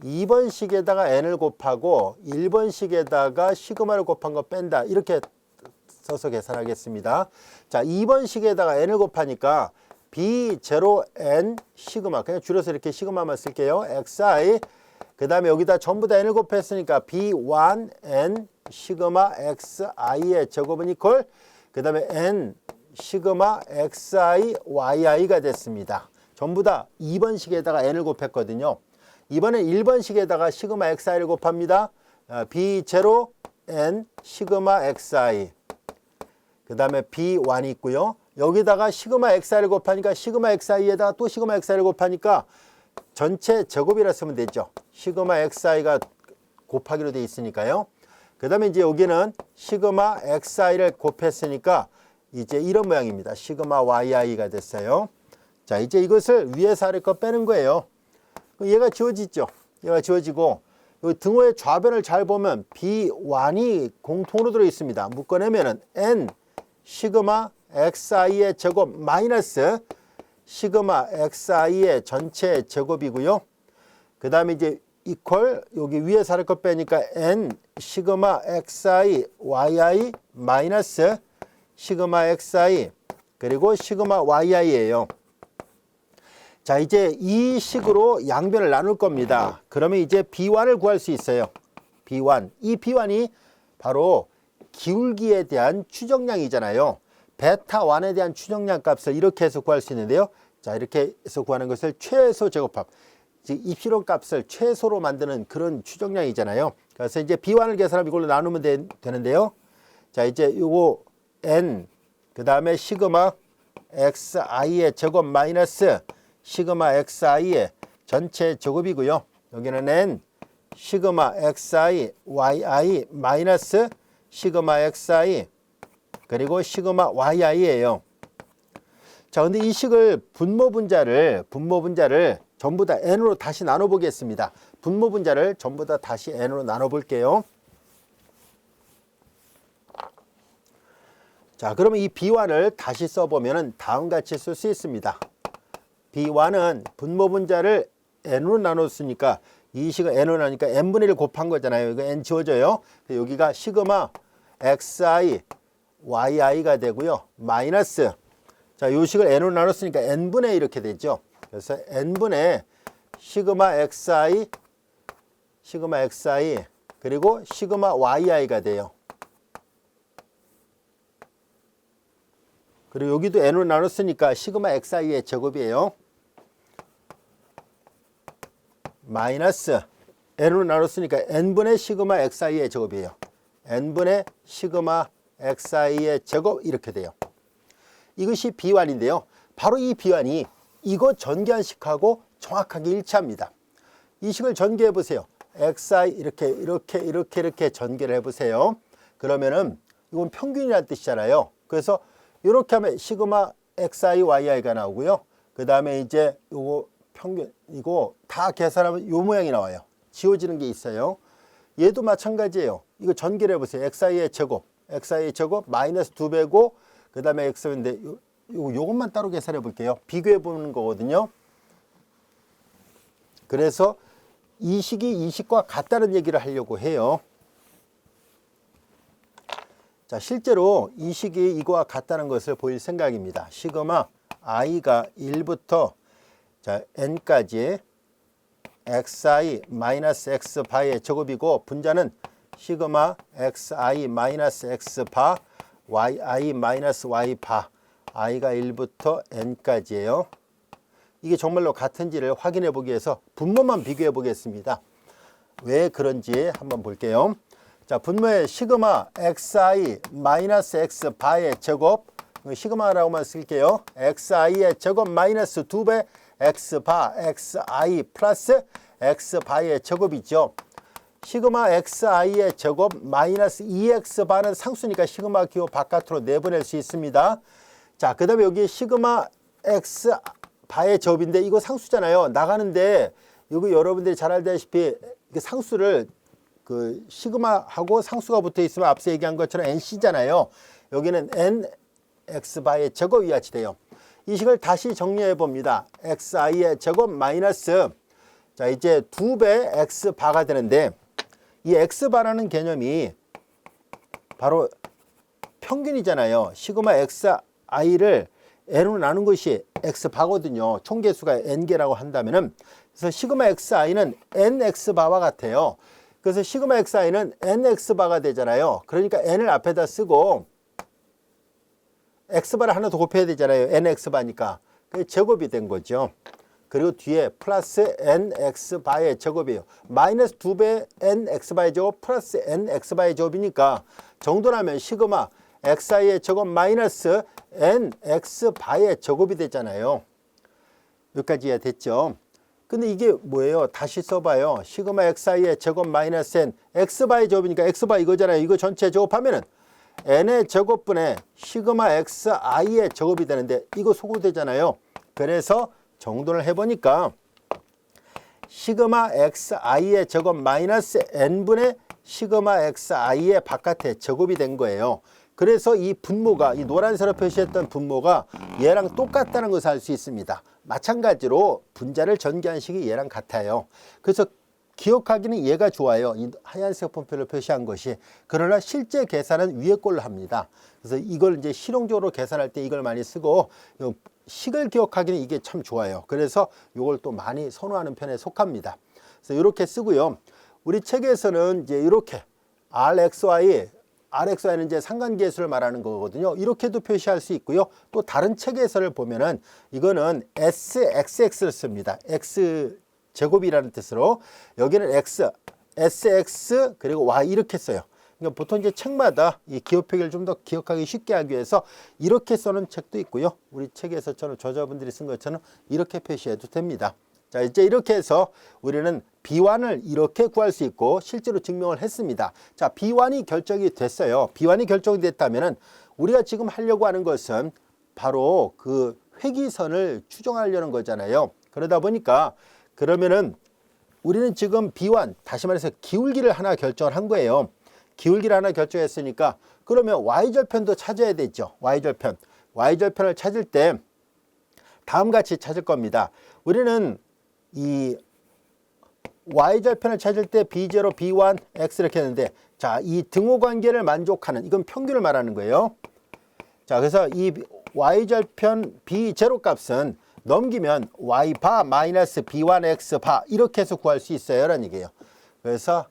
2번 식에다가 n을 곱하고 1번 식에다가 시그마를 곱한 거 뺀다. 이렇게 써서 계산하겠습니다. 자, 2번 식에다가 n을 곱하니까 B0n 시그마 그냥 줄여서 이렇게 시그마만 쓸게요. xi 그 다음에 여기다 전부 다 n을 곱했으니까 B1n 시그마 xi의 제곱은 이퀄 그 다음에 n 시그마 xi yi가 됐습니다. 전부 다 2번 식에다가 n을 곱했거든요. 이번엔 1번 식에다가 시그마 xi를 곱합니다. B0n 시그마 xi 그 다음에 B1이 있고요. 여기다가 시그마 xi를 곱하니까 시그마 xi에다가 또 시그마 xi를 곱하니까 전체 제곱이라 쓰면 되죠. 시그마 xi가 곱하기로 되어 있으니까요. 그 다음에 이제 여기는 시그마 xi를 곱했으니까 이제 이런 모양입니다. 시그마 yi가 됐어요. 자, 이제 이것을 위에서 아래 거 빼는 거예요. 얘가 지워지죠. 얘가 지워지고 이 등호의 좌변을 잘 보면 B1이 공통으로 들어 있습니다. 묶어내면은 n 시그마 xi의 제곱 마이너스 시그마 xi의 전체 제곱이고요. 그 다음에 이제 이퀄 여기 위에서 아래 거 빼니까 n 시그마 xi yi 마이너스 시그마 xi 그리고 시그마 yi예요. 자, 이제 이 식으로 양변을 나눌 겁니다. 그러면 이제 B1을 구할 수 있어요. B1. 이 B1이 바로 기울기에 대한 추정량이잖아요. 베타1에 대한 추정량 값을 이렇게 해서 구할 수 있는데요. 자, 이렇게 해서 구하는 것을 최소 제곱합. 즉 입실론 값을 최소로 만드는 그런 추정량이잖아요. 그래서 이제 B1을 계산하면 이걸로 나누면 되는데요. 자, 이제 요거 n 그 다음에 시그마 xi의 제곱 마이너스 시그마 xi의 전체 제곱이고요. 여기는 n 시그마 xi yi 마이너스 시그마 xi 그리고 시그마 yi예요. 자, 근데 이 식을 분모 분자를 전부 다 n으로 다시 나눠 보겠습니다. 분모 분자를 전부 다 다시 n으로 나눠 볼게요. 자, 그러면 이 B1을 다시 써보면 다음같이 쓸 수 있습니다. B1은 분모 분자를 n으로 나눴으니까 이 식을 n으로 나니까 n분의 1 곱한 거잖아요. 이거 n 지워져요. 여기가 시그마 xi yi가 되고요. 마이너스 자, 요 식을 n으로 나눴으니까 n분의 이렇게 되죠. 그래서 n분의 시그마 xi 그리고 시그마 yi가 돼요. 그리고 여기도 n으로 나눴으니까 시그마 xi의 제곱이에요. 마이너스 n으로 나눴으니까 n분의 시그마 xi의 제곱이에요. n분의 시그마 xi의 제곱 이렇게 돼요. 이것이 비완인데요. 바로 이 비완이 이거 전개한식하고 정확하게 일치합니다. 이 식을 전개해 보세요. xi 이렇게 전개를 해 보세요. 그러면은 이건 평균이라는 뜻이잖아요. 그래서 이렇게 하면 시그마 xi yi가 나오고요. 그 다음에 이제 요거 평균 이거 다 계산하면 요 모양이 나와요. 지워지는 게 있어요. 얘도 마찬가지예요. 이거 전개를 해보세요. xi의 제곱 마이너스 2배고 그 다음에 x인데 요것만 따로 계산해 볼게요. 비교해 보는 거거든요. 그래서 이 식이 이 식과 같다는 얘기를 하려고 해요. 자, 실제로 이 식이 이거와 같다는 것을 보일 생각입니다. 시그마 i가 1부터 자, n까지 xi 마이너스 x 바의 제곱이고 분자는 시그마 xi 마이너스 x 바 yi 마이너스 y 바 i가 1부터 n까지예요. 이게 정말로 같은지를 확인해 보기 위해서 분모만 비교해 보겠습니다. 왜 그런지 한번 볼게요. 자, 분모에 시그마 xi 마이너스 x 바의 제곱 시그마라고만 쓸게요. xi의 제곱 마이너스 2배 x 바 xi 플러스 x 바의 제곱이죠. 시그마 xi의 제곱 마이너스 2x 바는 상수니까 시그마 기호 바깥으로 내보낼 수 있습니다. 자, 그 다음에 여기 시그마 x 바의 제곱인데 이거 상수잖아요. 나가는데 여기 여러분들이 잘 알다시피 상수를 그 시그마하고 상수가 붙어 있으면 앞서 얘기한 것처럼 nC잖아요. 여기는 n x 바의 제곱 이하치 돼요. 이 식을 다시 정리해 봅니다. xi의 제곱 마이너스 자 이제 2배 x 바가 되는데 이 x 바라는 개념이 바로 평균이잖아요. 시그마 xi를 n으로 나눈 것이 x 바거든요. 총개수가 n개라고 한다면은 그래서 시그마 xi는 nx 바와 같아요. 그래서 시그마 xi는 nx 바가 되잖아요. 그러니까 n을 앞에다 쓰고 x바를 하나 더 곱해야 되잖아요. nx 바니까. 그게 제곱이 된 거죠. 그리고 뒤에 플러스 nx 바의 제곱이에요. 마이너스 2배 nx 바의 제곱 플러스 nx 바의 제곱이니까 정돈하면 시그마 xi의 제곱 마이너스 nx 바의 제곱이 되잖아요. 여기까지 이해됐죠? 근데 이게 뭐예요? 다시 써봐요. 시그마 xi의 제곱 마이너스 n x바의 제곱이니까 x바 이거잖아요. 이거 전체 제곱하면은 n의 제곱분의 시그마 xi의 제곱이 되는데 이거 소구되잖아요. 그래서 정돈을 해보니까 시그마 xi의 제곱 마이너스 n분의 시그마 xi의 바깥에 제곱이 된 거예요. 그래서 이 분모가 이 노란색으로 표시했던 분모가 얘랑 똑같다는 것을 알 수 있습니다. 마찬가지로 분자를 전개한 식이 얘랑 같아요. 그래서 기억하기는 얘가 좋아요. 이 하얀색 분표를 표시한 것이. 그러나 실제 계산은 위에 걸로 합니다. 그래서 이걸 이제 실용적으로 계산할 때 이걸 많이 쓰고 식을 기억하기는 이게 참 좋아요. 그래서 이걸 또 많이 선호하는 편에 속합니다. 그래서 이렇게 쓰고요. 우리 책에서는 이제 이렇게 RXY는 이제 상관계수를 말하는 거거든요. 이렇게도 표시할 수 있고요. 또 다른 책에서를 보면은 이거는 SXX를 씁니다. X 제곱이라는 뜻으로 여기는 X, SX 그리고 Y 이렇게 써요. 그러니까 보통 이제 책마다 이 기호 표기를 좀 더 기억하기 쉽게 하기 위해서 이렇게 써는 책도 있고요. 우리 책에서처럼 저자분들이 쓴 것처럼 이렇게 표시해도 됩니다. 자, 이제 이렇게 해서 우리는 비완을 이렇게 구할 수 있고 실제로 증명을 했습니다. 자, 비완이 결정이 됐어요. 비완이 결정이 됐다면은 우리가 지금 하려고 하는 것은 바로 그 회기선을 추정하려는 거잖아요. 그러다 보니까 그러면은 우리는 지금 비완, 다시 말해서 기울기를 하나 결정을 한 거예요. 기울기를 하나 결정했으니까 그러면 y절편도 찾아야 되죠. y절편을 찾을 때 다음같이 찾을 겁니다. 우리는 이 y절편을 찾을 때 b0, b1, x 이렇게 했는데 자, 이 등호 관계를 만족하는 이건 평균을 말하는 거예요. 자, 그래서 이 y절편 b0 값은 넘기면 y바 마이너스 b1x 바 이렇게 해서 구할 수 있어요. 라는 얘기예요. 그래서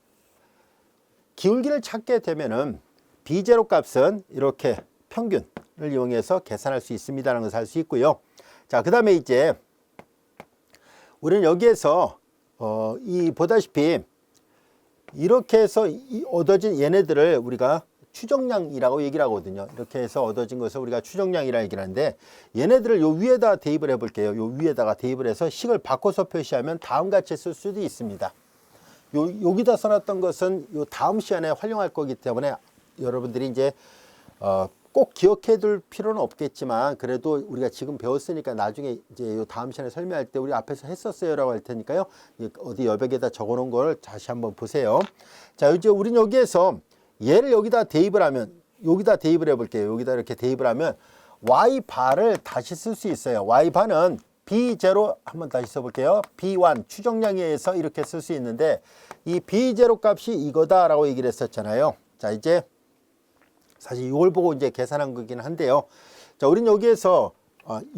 기울기를 찾게 되면은 b0 값은 이렇게 평균을 이용해서 계산할 수 있습니다라는 것을 알 수 있고요. 자, 그 다음에 이제 우리는 여기에서 이 보다시피 이렇게 해서 얻어진 얘네들을 우리가 추정량이라고 얘기를 하거든요. 이렇게 해서 얻어진 것을 우리가 추정량이라고 얘기를 하는데, 얘네들을 요 위에다 대입을 해 볼게요. 요 위에다가 대입을 해서 식을 바꿔서 표시하면 다음같이 쓸 수도 있습니다. 여기다 써놨던 것은 요 다음 시간에 활용할 거기 때문에 여러분들이 이제 꼭 기억해 둘 필요는 없겠지만, 그래도 우리가 지금 배웠으니까 나중에 이제 요 다음 시간에 설명할 때 우리 앞에서 했었어요라고 할 테니까요. 어디 여백에다 적어 놓은 걸 다시 한번 보세요. 자, 이제 우리는 여기에서 얘를 여기다 대입을 하면, 여기다 대입을 해 볼게요. 여기다 이렇게 대입을 하면 y바를 다시 쓸 수 있어요. y바는 b0 한번 다시 써볼게요. b1 추정량에 의해서 이렇게 쓸 수 있는데, 이 b0 값이 이거다라고 얘기를 했었잖아요. 자, 이제 사실 이걸 보고 이제 계산한 거긴 한데요. 자, 우린 여기에서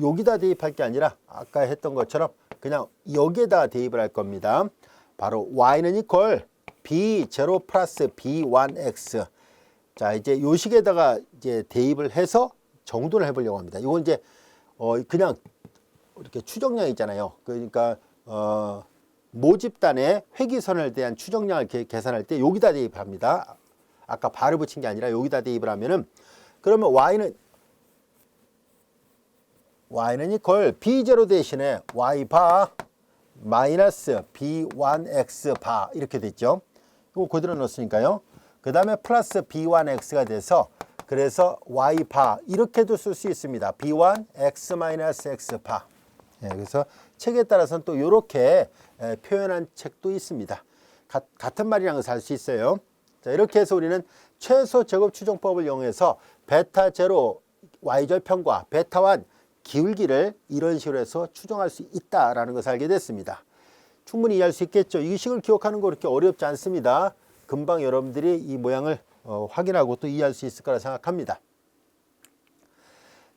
여기다 대입할 게 아니라 아까 했던 것처럼 그냥 여기에다 대입을 할 겁니다. 바로 y는 이퀄 b0 플러스 b1x. 자, 이제 요 식에다가 이제 대입을 해서 정돈을 해보려고 합니다. 이건 이제 그냥 이렇게 추정량 있잖아요. 그러니까 모집단의 회기선을 대한 추정량을 계산할 때 여기다 대입합니다. 아까 바를 붙인 게 아니라 여기다 대입을 하면은, 그러면 y는 이퀄 b0 대신에 y바 마이너스 b1x 바 이렇게 됐죠. 이거 그대로 넣었으니까요. 그 다음에 플러스 b1x가 돼서, 그래서 y바 이렇게도 쓸 수 있습니다. b1 x 마이너스 x 바. 예, 그래서 책에 따라서는 또 이렇게 표현한 책도 있습니다. 같은 말이라는 것을 알 수 있어요. 자, 이렇게 해서 우리는 최소 제곱 추정법을 이용해서 베타 제로 y절편과 베타 1 기울기를 이런 식으로 해서 추정할 수 있다라는 것을 알게 됐습니다. 충분히 이해할 수 있겠죠. 이 식을 기억하는 거 그렇게 어렵지 않습니다. 금방 여러분들이 이 모양을 확인하고 또 이해할 수 있을 거라 생각합니다.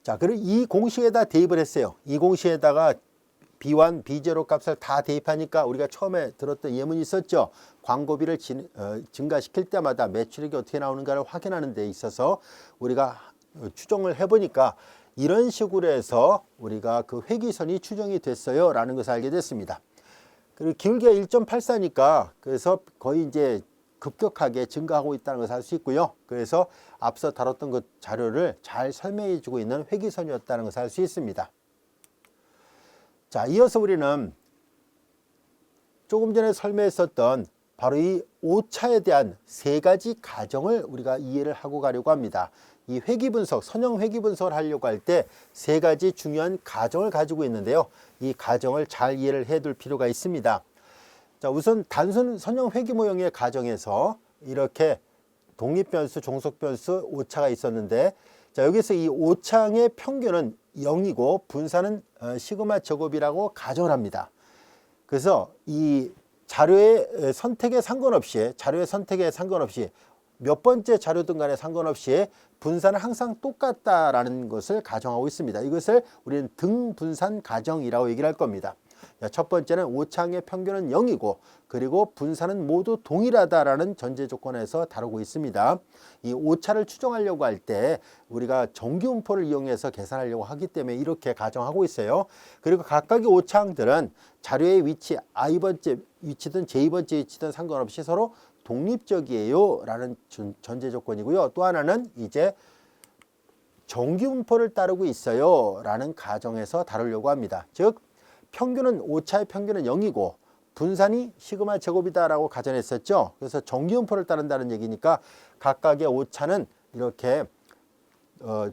자, 그리고 이 공식에다 대입을 했어요. 이 공식에다가 B1, B0 값을 다 대입하니까 우리가 처음에 들었던 예문이 있었죠. 광고비를 증가시킬 때마다 매출액이 어떻게 나오는가를 확인하는 데 있어서 우리가 추정을 해보니까 이런 식으로 해서 우리가 그 회기선이 추정이 됐어요 라는 것을 알게 됐습니다. 그리고 기울기가 1.84니까 그래서 거의 이제 급격하게 증가하고 있다는 것을 알 수 있고요. 그래서 앞서 다뤘던 그 자료를 잘 설명해 주고 있는 회기선이었다는 것을 알 수 있습니다. 자, 이어서 우리는 조금 전에 설명했었던 바로 이 오차에 대한 세 가지 가정을 우리가 이해를 하고 가려고 합니다. 이 회기분석, 선형 회기분석을 하려고 할 때 세 가지 중요한 가정을 가지고 있는데요. 이 가정을 잘 이해를 해둘 필요가 있습니다. 자, 우선 단순 선형 회기 모형의 가정에서 이렇게 독립변수, 종속변수, 오차가 있었는데, 자, 여기서 이 오차의 평균은 0이고 분산은 시그마 제곱이라고 가정을 합니다. 그래서 이 자료의 선택에 상관없이 몇 번째 자료든 간에 상관없이 분산은 항상 똑같다라는 것을 가정하고 있습니다. 이것을 우리는 등분산 가정이라고 얘기를 할 겁니다. 첫 번째는 오차항의 평균은 0이고 그리고 분산은 모두 동일하다라는 전제 조건에서 다루고 있습니다. 이 오차를 추정하려고 할 때 우리가 정기분포를 이용해서 계산하려고 하기 때문에 이렇게 가정하고 있어요. 그리고 각각의 오차항들은 자료의 위치, i번째 위치든 j번째 위치든 상관없이 서로 독립적이에요 라는 전제 조건이고요. 또 하나는 이제 정기분포를 따르고 있어요 라는 가정에서 다루려고 합니다. 즉 평균은 오차의 평균은 0이고 분산이 시그마 제곱이다 라고 가정했었죠. 그래서 정기분포를 따른다는 얘기니까 각각의 오차는 이렇게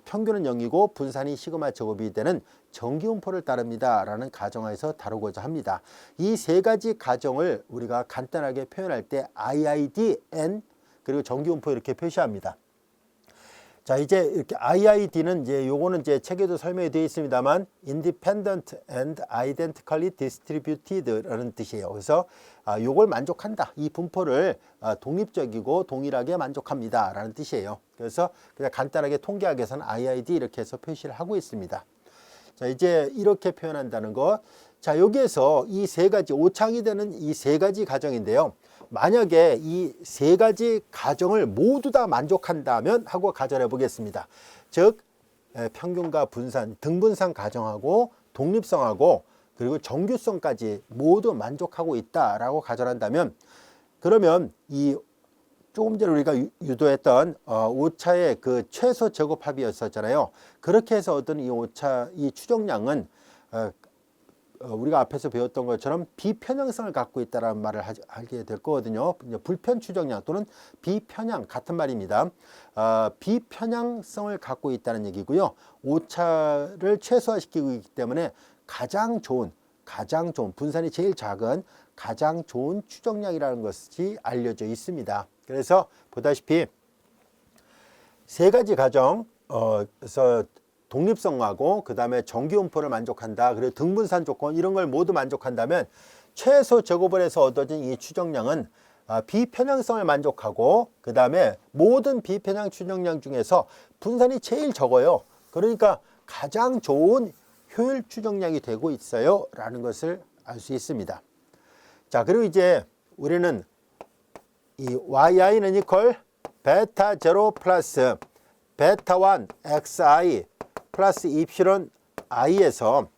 평균은 0이고 분산이 시그마 제곱이 되는 정기분포를 따릅니다 라는 가정에서 다루고자 합니다. 이 세 가지 가정을 우리가 간단하게 표현할 때 IID, N 그리고 정기분포 이렇게 표시합니다. 자, 이제 이렇게 IID는 이제 요거는 이제 책에도 설명이 되어 있습니다만 Independent and Identically Distributed라는 뜻이에요. 그래서 요걸 만족한다. 이 분포를 독립적이고 동일하게 만족합니다라는 뜻이에요. 그래서 그냥 간단하게 통계학에서는 IID 이렇게 해서 표시를 하고 있습니다. 자, 이제 이렇게 표현한다는 거. 자, 여기에서 이 세 가지 오차항이 되는 이 세 가지 가정인데요. 만약에 이 세 가지 가정을 모두 다 만족한다면 하고 가정해 보겠습니다. 즉 평균과 분산, 등분산 가정하고 독립성하고 그리고 정규성까지 모두 만족하고 있다라고 가정한다면, 그러면 이 조금 전에 우리가 유도했던 오차의 그 최소 제곱합이었었잖아요. 그렇게 해서 얻은 이 오차 이 추정량은 우리가 앞에서 배웠던 것처럼 비편향성을 갖고 있다는 말을 하게 될 거거든요. 불편 추정량 또는 비편향 같은 말입니다. 비편향성을 갖고 있다는 얘기고요. 오차를 최소화시키고 있기 때문에 가장 좋은 분산이 제일 작은 가장 좋은 추정량이라는 것이 알려져 있습니다. 그래서 보다시피 세 가지 가정에서 독립성하고 그 다음에 정기분포를 만족한다. 그리고 등분산 조건 이런 걸 모두 만족한다면 최소 제곱을 해서 얻어진 이 추정량은 비편향성을 만족하고 그 다음에 모든 비편향 추정량 중에서 분산이 제일 적어요. 그러니까 가장 좋은 효율 추정량이 되고 있어요 라는 것을 알 수 있습니다. 자, 그리고 이제 우리는 이 yi는 이퀄 베타 0 플러스 베타 1 xi 플러스 이프실론 i에서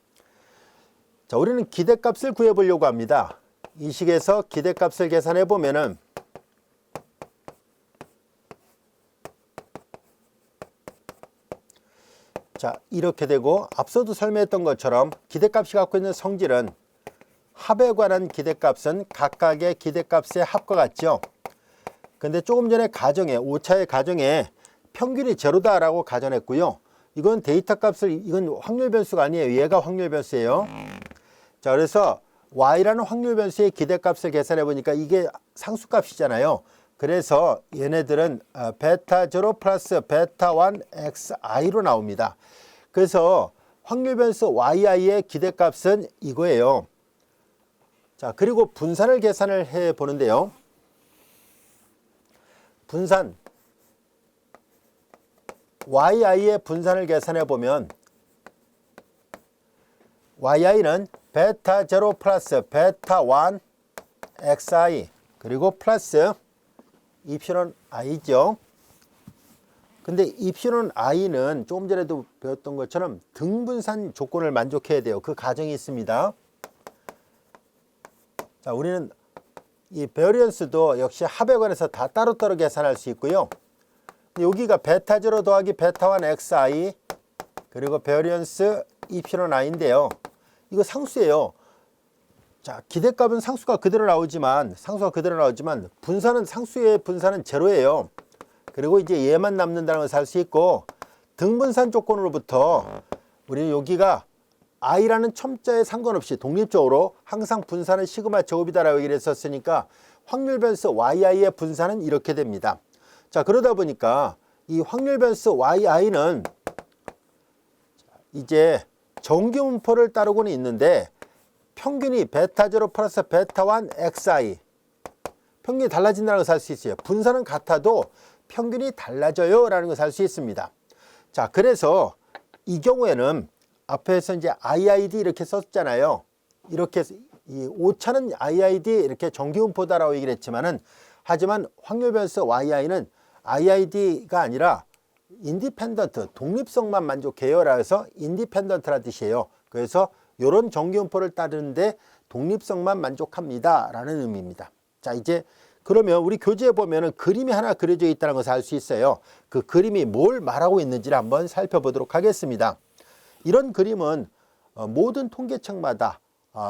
자, 우리는 기대값을 구해 보려고 합니다. 이 식에서 기대값을 계산해 보면은 자, 이렇게 되고 앞서도 설명했던 것처럼 기대값이 갖고 있는 성질은 합에 관한 기대값은 각각의 기대값의 합과 같죠. 근데 조금 전에 가정에 오차의 가정에 평균이 제로다라고 가정했고요. 이건 데이터 값을 이건 확률 변수가 아니에요. 얘가 확률 변수예요. 자, 그래서 y라는 확률 변수의 기대값을 계산해 보니까 이게 상수값이잖아요. 그래서 얘네들은 베타 0 플러스 베타 1 xi로 나옵니다. 그래서 확률 변수 yi의 기대값은 이거예요. 자, 그리고 분산을 계산을 해 보는데요. 분산 yi의 분산을 계산해 보면 yi는 베타 0 플러스 베타 1 xi 그리고 플러스 이프실론 i죠. 근데 이프실론 i는 조금 전에도 배웠던 것처럼 등분산 조건을 만족해야 돼요. 그 가정이 있습니다. 자, 우리는 이 베리언스도 역시 합에 관해서 다 따로따로 계산할 수 있고요. 여기가 베타 0 더하기 베타 1 xi 그리고 베리언스 이프실론 i인데요. 이거 상수예요. 자, 기대값은 상수가 그대로 나오지만 분산은 상수의 분산은 제로예요. 그리고 이제 얘만 남는다는 것을 알 수 있고 등분산 조건으로부터 우리 여기가 i라는 첨자에 상관없이 독립적으로 항상 분산은 시그마 제곱이다라고 얘기를 했었으니까 확률 변수 yi의 분산은 이렇게 됩니다. 자, 그러다 보니까 이 확률 변수 yi는 이제 정기분포를 따르고는 있는데 평균이 베타 0 플러스 베타 1 xi 평균이 달라진다는 것을 알 수 있어요. 분산은 같아도 평균이 달라져요 라는 것을 알 수 있습니다. 자, 그래서 이 경우에는 앞에서 이제 IID 이렇게 썼잖아요. 이렇게 이 오차는 IID 이렇게 정기분포다라고 얘기를 했지만은 하지만 확률 변수 yi는 IID가 아니라 인디펜던트 독립성만 만족해요. 라서 인디펜던트라는 뜻이에요. 그래서 이런 정기분포를 따르는데 독립성만 만족합니다 라는 의미입니다. 자, 이제 그러면 우리 교재에 보면은 그림이 하나 그려져 있다는 것을 알 수 있어요. 그 그림이 뭘 말하고 있는지를 한번 살펴보도록 하겠습니다. 이런 그림은 모든 통계청마다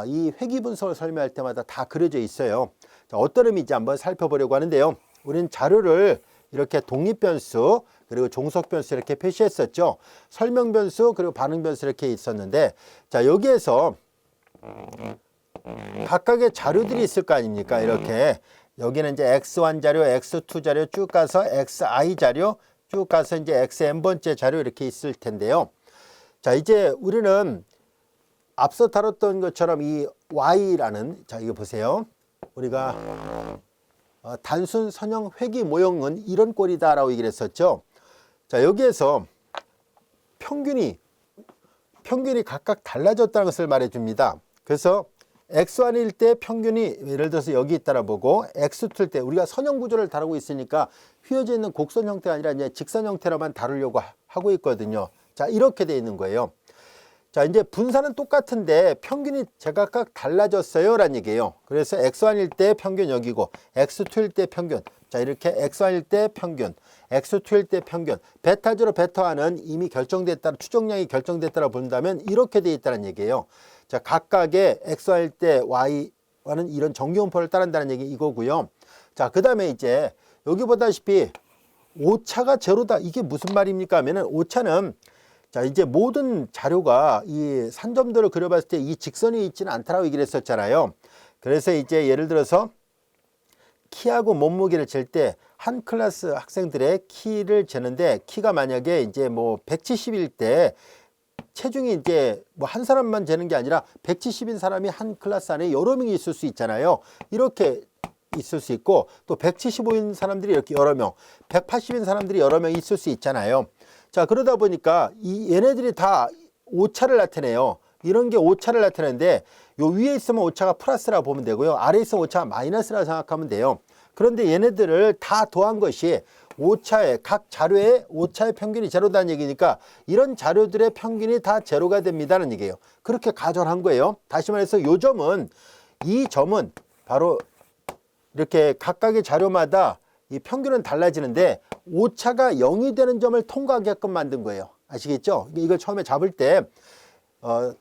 이 회귀 분석을 설명할 때마다 다 그려져 있어요. 자, 어떤 의미인지 한번 살펴보려고 하는데요. 우리는 자료를 이렇게 독립변수 그리고 종속변수 이렇게 표시했었죠. 설명변수 그리고 반응변수 이렇게 있었는데 자, 여기에서 각각의 자료들이 있을 거 아닙니까? 이렇게 여기는 이제 x1 자료, x2 자료 쭉 가서 xi 자료 쭉 가서 이제 xn번째 자료 이렇게 있을 텐데요. 자, 이제 우리는 앞서 다뤘던 것처럼 이 y라는 자, 이거 보세요. 우리가 단순 선형 회귀 모형은 이런 꼴이다라고 얘기를 했었죠. 자, 여기에서 평균이 각각 달라졌다는 것을 말해줍니다. 그래서 x1일 때 평균이 예를 들어서 여기 있다라 보고 x2일 때 우리가 선형 구조를 다루고 있으니까 휘어져 있는 곡선 형태가 아니라 이제 직선 형태로만 다루려고 하고 있거든요. 자, 이렇게 돼 있는 거예요. 자, 이제 분산은 똑같은데 평균이 제각각 달라졌어요 라는 얘기예요. 그래서 x1일 때 평균 여기고 x2일 때 평균. 자, 이렇게 x1일 때 평균, x2일 때 평균. 베타제로 베타1은 이미 결정됐다, 추정량이 결정됐다고 본다면 이렇게 돼 있다는 얘기예요. 자, 각각의 x1일 때 y와는 이런 정규분포를 따른다는 얘기 이거고요. 자, 그 다음에 이제 여기 보다시피 오차가 제로다. 이게 무슨 말입니까 하면은 오차는 자, 이제 모든 자료가 이 산점도를 그려봤을 때 이 직선이 있지는 않다라고 얘기를 했었잖아요. 그래서 이제 예를 들어서 키하고 몸무게를 잴 때 한 클래스 학생들의 키를 재는데 키가 만약에 이제 뭐 170일 때 체중이 이제 뭐 한 사람만 재는 게 아니라 170인 사람이 한 클래스 안에 여러 명이 있을 수 있잖아요. 이렇게 있을 수 있고 또 175인 사람들이 이렇게 여러 명, 180인 사람들이 여러 명 있을 수 있잖아요. 자, 그러다 보니까 얘네들이 다 오차를 나타내요. 이런 게 오차를 나타내는데 요 위에 있으면 오차가 플러스라 보면 되고요. 아래에 있으면 오차가 마이너스라 생각하면 돼요. 그런데 얘네들을 다 더한 것이 오차의 각 자료의 오차의 평균이 제로다는 얘기니까 이런 자료들의 평균이 다 제로가 됩니다는 얘기예요. 그렇게 가정한 거예요. 다시 말해서 이 점은 바로 이렇게 각각의 자료마다 이 평균은 달라지는데 오차가 0이 되는 점을 통과하게끔 만든 거예요. 아시겠죠? 이걸 처음에 잡을 때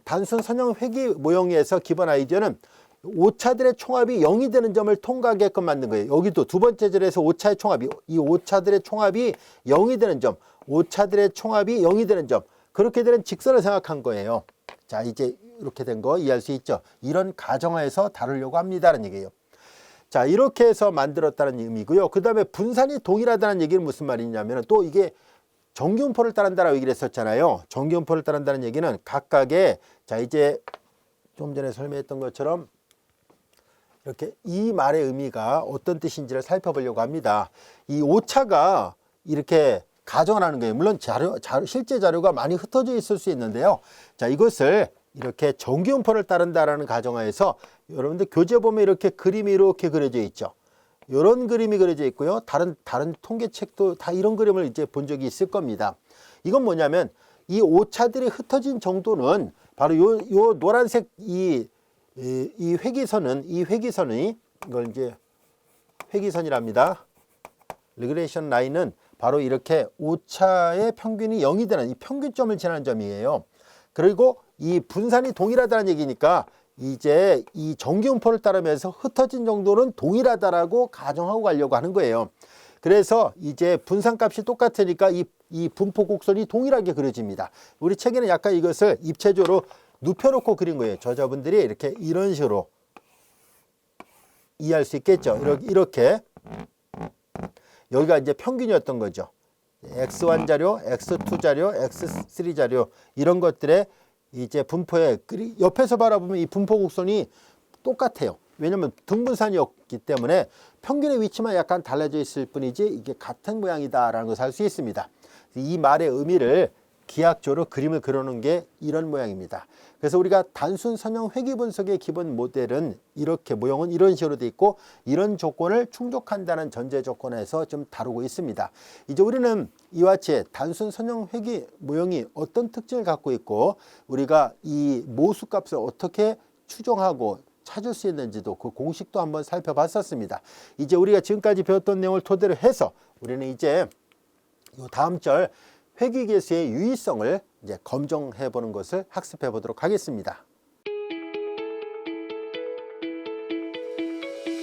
단순 선형 회귀 모형에서 기본 아이디어는 오차들의 총합이 0이 되는 점을 통과하게끔 만든 거예요. 여기도 두 번째 절에서 오차의 총합이 이 오차들의 총합이 0이 되는 점, 오차들의 총합이 0이 되는 점, 그렇게 되는 직선을 생각한 거예요. 자, 이제 이렇게 된 거 이해할 수 있죠? 이런 가정하에서 다루려고 합니다라는 얘기예요. 자, 이렇게 해서 만들었다는 의미고요. 그 다음에 분산이 동일하다는 얘기는 무슨 말이냐면 또 이게 정규분포를 따른다라고 얘기를 했었잖아요. 정규분포를 따른다는 얘기는 각각의 자, 이제 좀 전에 설명했던 것처럼 이렇게 이 말의 의미가 어떤 뜻인지를 살펴보려고 합니다. 이 오차가 이렇게 가정을 하는 거예요. 물론 실제 자료가 많이 흩어져 있을 수 있는데요. 자, 이것을 이렇게 정규분포를 따른다라는 가정하에서 여러분들 교재 보면 이렇게 그림이 이렇게 그려져 있죠. 이런 그림이 그려져 있고요. 다른 통계책도 다 이런 그림을 이제 본 적이 있을 겁니다. 이건 뭐냐면 이 오차들이 흩어진 정도는 바로 요 노란색 이 회기선이 이걸 이제 회기선이랍니다. 리그레이션 라인은 바로 이렇게 오차의 평균이 0이 되는 이 평균점을 지나는 점이에요. 그리고 이 분산이 동일하다는 얘기니까 이제 이 정규분포를 따르면서 흩어진 정도는 동일하다라고 가정하고 가려고 하는 거예요. 그래서 이제 분산값이 똑같으니까 이 분포 곡선이 동일하게 그려집니다. 우리 책에는 약간 이것을 입체적으로 눕혀놓고 그린 거예요. 저자분들이 이렇게 이런 식으로 이해할 수 있겠죠. 이렇게 여기가 이제 평균이었던 거죠. X1 자료, X2 자료, X3 자료 이런 것들의 이제 분포에 옆에서 바라보면 이 분포 곡선이 똑같아요. 왜냐하면 등분산이었기 때문에 평균의 위치만 약간 달라져 있을 뿐이지 이게 같은 모양이다라는 것을 알 수 있습니다. 이 말의 의미를 기하학적으로 그림을 그려놓은 게 이런 모양입니다. 그래서 우리가 단순 선형 회귀 분석의 기본 모델은 이렇게 모형은 이런 식으로 돼 있고 이런 조건을 충족한다는 전제 조건에서 좀 다루고 있습니다. 이제 우리는 이와 같이 단순 선형 회귀 모형이 어떤 특징을 갖고 있고 우리가 이 모수값을 어떻게 추정하고 찾을 수 있는지도 그 공식도 한번 살펴봤었습니다. 이제 우리가 지금까지 배웠던 내용을 토대로 해서 우리는 이제 이 다음 절 회귀계수의 유의성을 이제 검증해 보는 것을 학습해 보도록 하겠습니다.